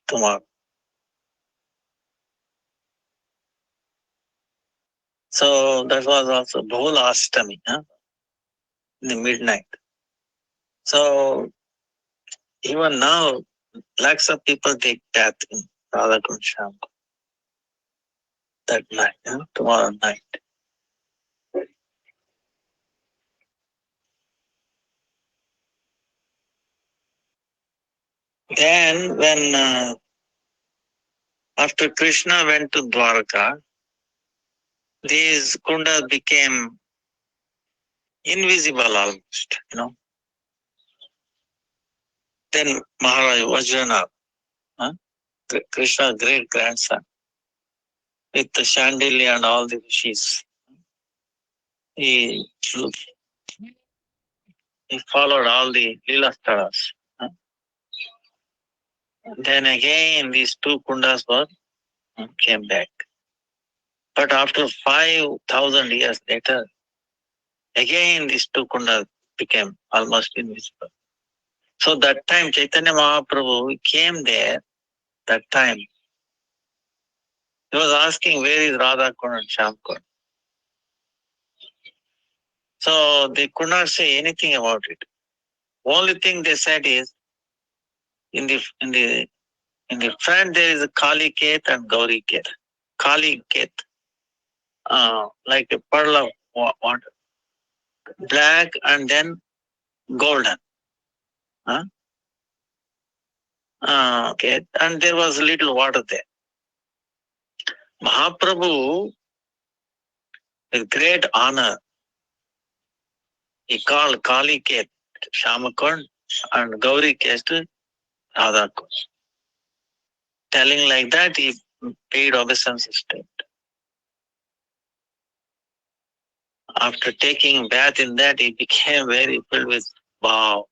tomorrow. So that was also Bholashtami, in the midnight. So even now, lakhs of people take bath in Radhakund Sham that night, tomorrow night. Then when after Krishna went to Dwarka, these kundas became invisible almost, Then Maharaj Vajranath, Krishna's great grandson, with the chandelier and all the rishis, he followed all the Leela Staras. Then again these two kundas came back. But after 5,000 years later, again these two kundas became almost invisible. So that time Chaitanya Mahaprabhu came there, that time. He was asking, where is Radha Kund and Shyam Kund? So they could not say anything about it. Only thing they said is, in the front there is a Kali Ket and Gauri Ket. Kali Ket, like a pearl of water, black and then golden. Huh? Okay. And there was little water there. Mahaprabhu, with great honor, he called Kali Ket Shamakund and Gauri Ket Radhakund. Telling like that, he paid obeisance state. After taking bath in that, he became very filled with wow.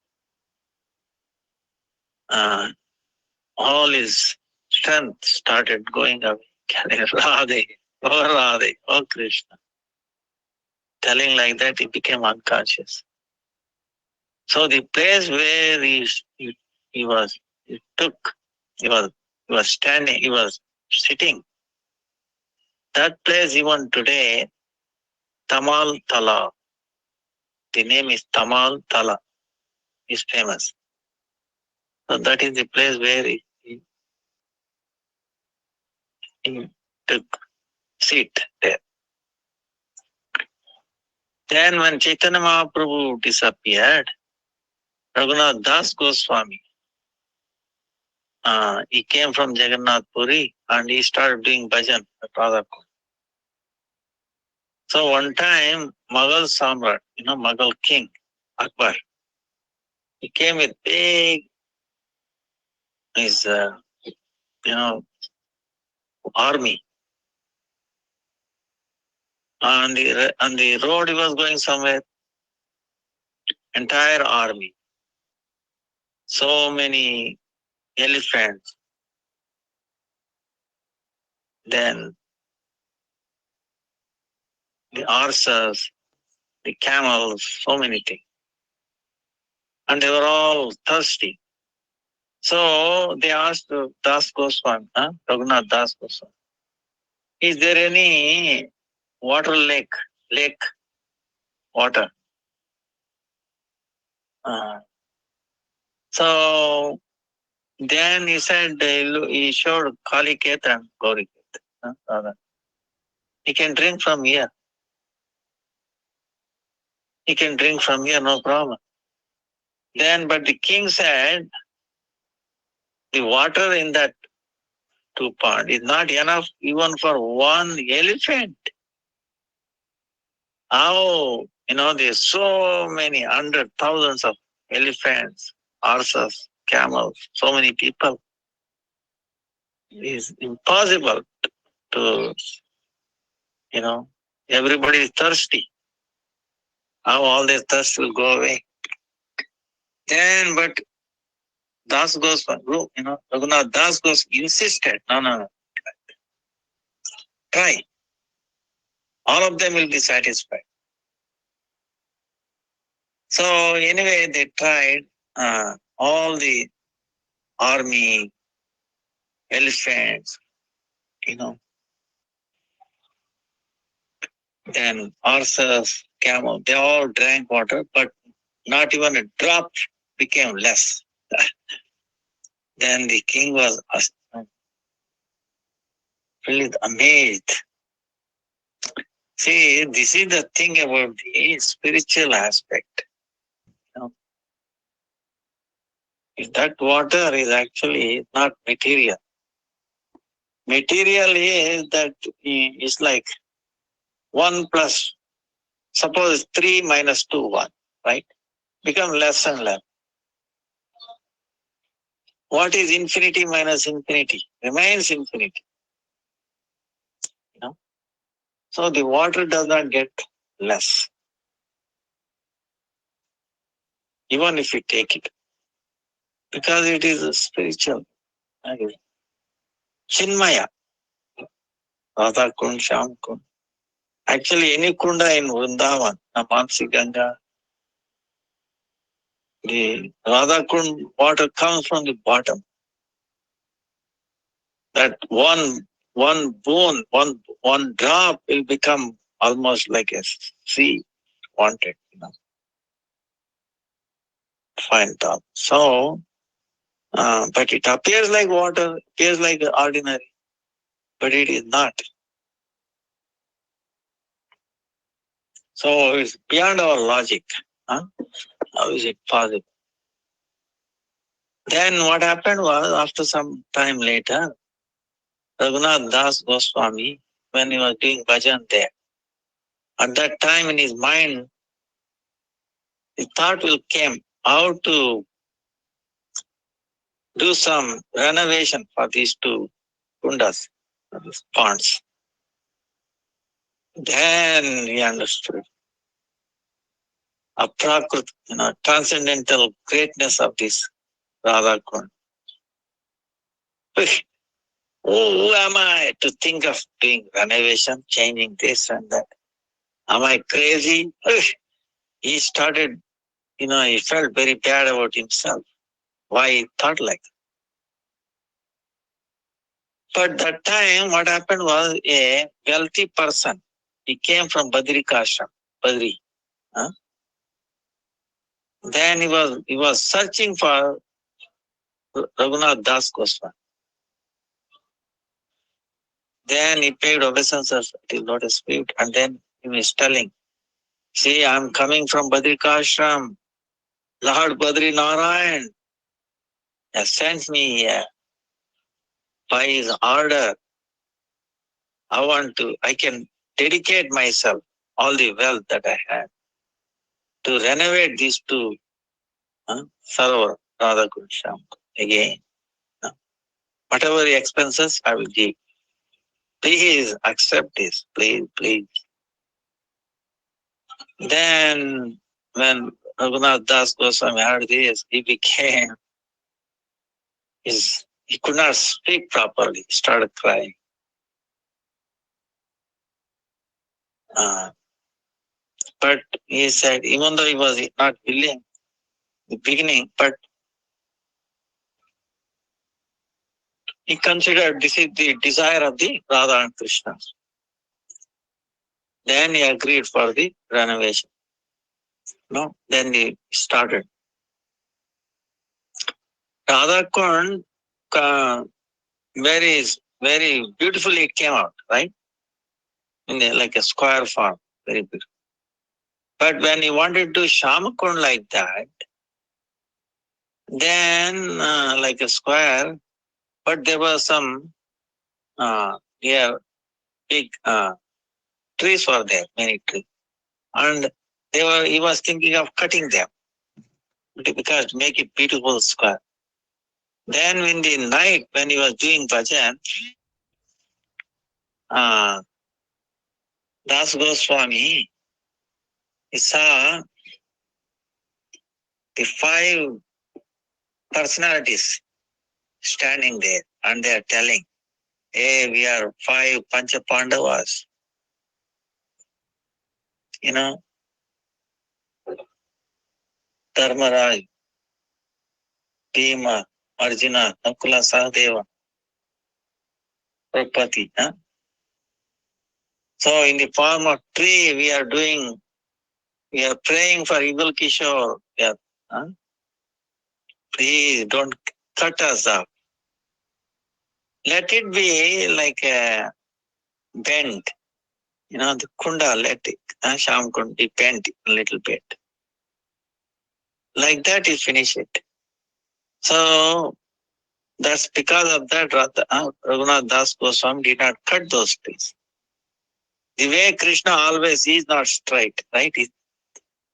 All his strength started going away. Radhe, oh Radhe, oh Krishna. Telling like that, he became unconscious. So the place where he was standing, he was sitting. That place even today, Tamal Tala. The name is Tamal Tala. Is famous. So that is the place where he took seat there. Then when Chaitanya Mahaprabhu disappeared, Raghunath Das Goswami, he came from Jagannath Puri and he started doing bhajan at Radhakund. So one time, Mughal Samrat, Mughal king, Akbar, he came with big, his, army. On the road he was going somewhere, entire army. So many elephants. Then the horses, the camels, so many things. And they were all thirsty. So they asked Das Goswami, Raghunath Das Goswami, is there any lake water? So then he said, he showed Kali Ket and Gauri Ket. He can drink from here. He can drink from here, no problem. Then, but the king said, the water in that two pond is not enough even for one elephant. How, there's so many, hundred thousands of elephants, horses, camels, so many people. It's impossible to, everybody is thirsty. How all their thirst will go away. Then, but Das Goswami, Raghunath Das Goswami insisted, no. Try. All of them will be satisfied. So anyway, they tried all the army, elephants, then horses, camel, they all drank water, but not even a drop became less. Then the king was really amazed. See, this is the thing about the spiritual aspect. That water is actually not material. Material is that it's like 1 plus, suppose 3 minus 2, 1, right? Become less and less. What is infinity minus infinity? Remains infinity. So the water does not get less. Even if you take it. Because it is a spiritual. Chinmaya. Radha Kund, Shyam Kund. Actually, any kunda in Vrindavan, Mansi Ganga, the Radha Kund water comes from the bottom. That one bone, one drop will become almost like a sea wanted, fine drop. So, but it appears like water, appears like ordinary, but it is not. So it's beyond our logic. How is it possible? Then what happened was, after some time later, Raghunath Das Goswami, when he was doing bhajan there, at that time in his mind, the thought will came how to do some renovation for these two kundas, these ponds. Then he understood aprakrit, transcendental greatness of this Radha Kund. Who am I to think of doing renovation, changing this and that? Am I crazy? He started, he felt very bad about himself. Why he thought like that? But that time, what happened was a wealthy person. He came from Badrikashram, Badri. Huh? Then he was searching for Raghunath Das Goswami. Then he paid obeisances to Lotus feet, and then he was telling, see, I'm coming from Badrikashram. Lord Badri Narayan has sent me here by his order. I can dedicate myself, all the wealth that I had, to renovate these two Sarovar, Radha Kund Shyam again. Whatever the expenses, I will give. Please accept this, please, please. Then, when Raghunath Das Goswami heard this, he could not speak properly, he started crying. But he said, even though he was not willing in the beginning, but he considered this is the desire of the Radha and Krishna. Then he agreed for the renovation. Then he started. Radha Kund, very, very beautifully it came out, right? Like a square form, very beautiful. But when he wanted to do Shyama Kund like that, then like a square, but there was some big trees were there, many trees. And he was thinking of cutting them because to make it beautiful square. Then in the night when he was doing bhajan, Das Goswami, he saw the 5 personalities standing there and they are telling, hey, we are 5 Pancha Pandavas. Dharmaraj, Bhima, Arjuna, Nakula, Sahadeva, Draupadi. So in the form of tree, we are praying for Yugal Kishore. Please don't cut us up. Let it be like a bent. The kunda, let it, Shyam Kund be bent a little bit. Like that, you finish it. So that's because of that, Raghunath Das Goswami did not cut those trees. The way Krishna always is not straight, right? It's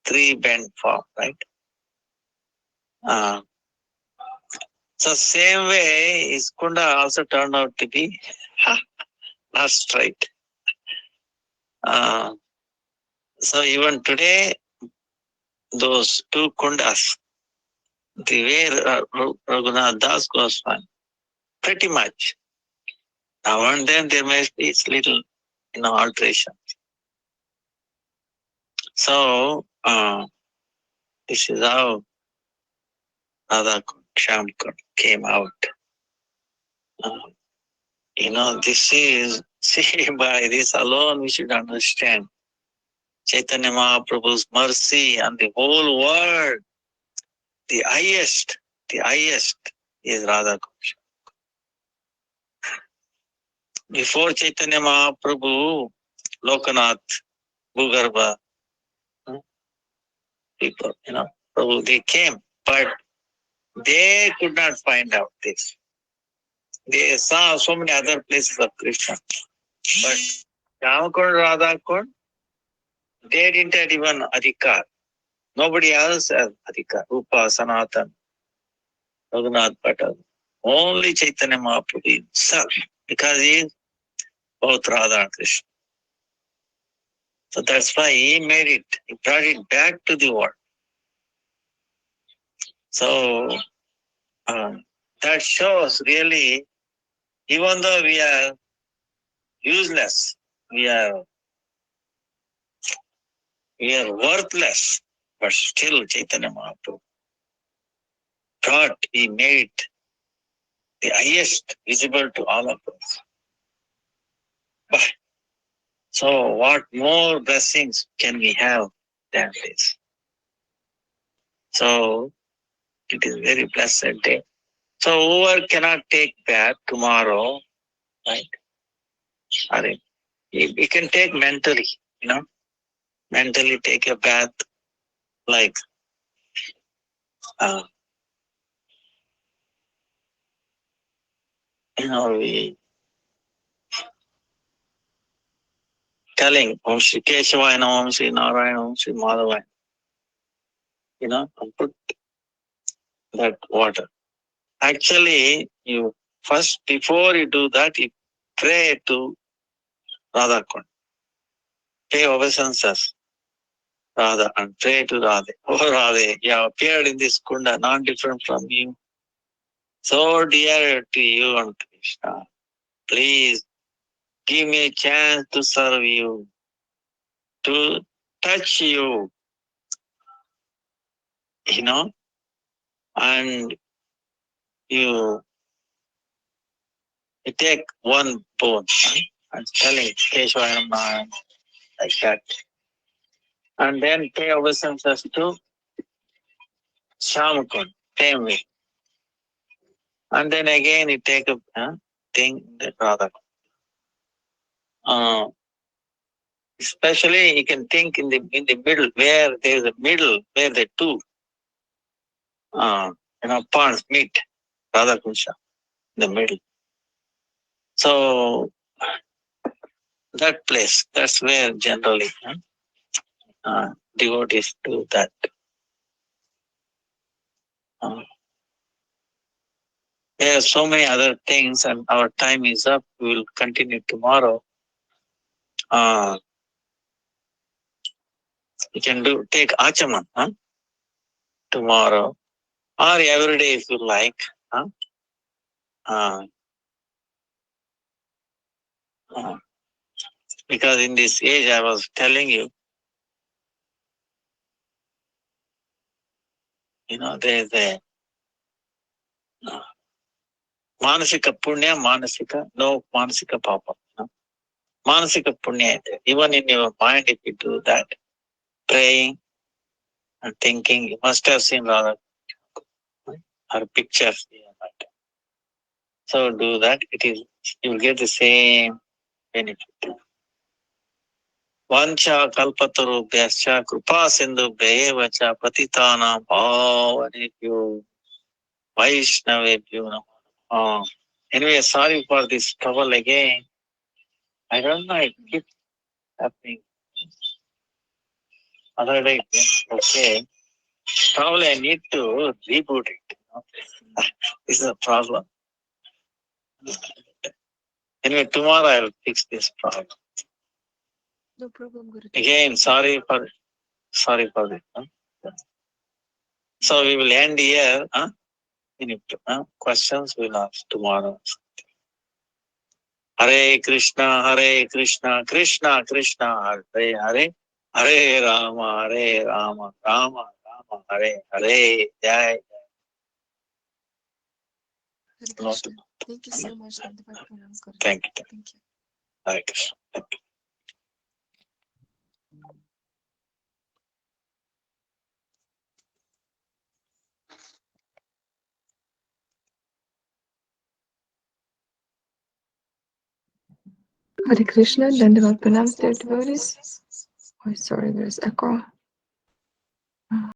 3 bent form, right? So same way, his kunda also turned out to be not straight. So even today, those 2 kundas, the way Raghunath Das Goswami, pretty much. Now and then there may be little, alteration. So this is how Radha Kund, Shyam Kund came out. This is, see, by this alone we should understand Chaitanya Mahaprabhu's mercy on the whole world. The highest is Radha Kund. Before Chaitanya Mahaprabhu, Lokanath, Bhugarbha, people, Prabhu, they came. But They could not find out this. They saw so many other places of Krishna. But Ramakund, Radhakund, they didn't have even Adhikar. Nobody else has Adhikar. Rupa, Sanatan, Raghunath Bhatta. Only Chaitanya Mahaprabhu himself. Because he is both Radha and Krishna. So that's why he made it. He brought it back to the world. So that shows really, even though we are useless, we are worthless, but still Chaitanya Mahaprabhu thought he made the highest visible to all of us. But, so what more blessings can we have than this? So it is very blessed day. So whoever cannot take bath tomorrow, right? Or he can take mentally, mentally take a bath like we telling Om Shri Keshavaya Namah, Om Shri Narayana, Om Shri Madhavaya, and put that water. Actually, you first, before you do that, you pray to Radha Kund. Pay obeisances, Radha, and pray to Radha. Oh Radha, you have appeared in this kunda, not different from you. So dear to you and Krishna. Please give me a chance to serve you, to touch you, and you take one bone and telling Keshwaya Namaha like that. And then pay obeisances to Shamakund, same way. And then again you take a thing that Radha. Especially you can think in the middle, where there is a middle, where the two ponds meet, Radha Kunsha, in the middle. So that place, that's where generally devotees do that. There are so many other things, and our time is up. We will continue tomorrow. You can take Achaman tomorrow, or every day if you like. Because in this age, I was telling you, there is a Manasika Punya, Manasika, no Manasika Papa. Manasika Punya, even in your mind, if you do that, praying and thinking, you must have seen Radha, her pictures. So do that, you will get the same benefit. Vancha kalpatarubhyascha krupa sindhubhya vacha patitanam bhavanebhyo vaishnavebhyo namo. Anyway, sorry for this trouble again. I don't know, it keeps happening. Other day, okay. Probably I need to reboot it. This is a problem. Anyway, tomorrow I'll fix this problem. No problem, Guru. Again, sorry for this. So we will end here. Questions we'll ask tomorrow. Hare Krishna, Krishna Krishna, Hare Hare, Hare Rama, Rama Rama, Hare Hare. Jai. Hare Krishna. Thank you so much. Thank you. Thank you. Hare Krishna. Thank you. Hare Krishna, Dandavat Pranam, dear devotees. Oh, sorry, there's echo.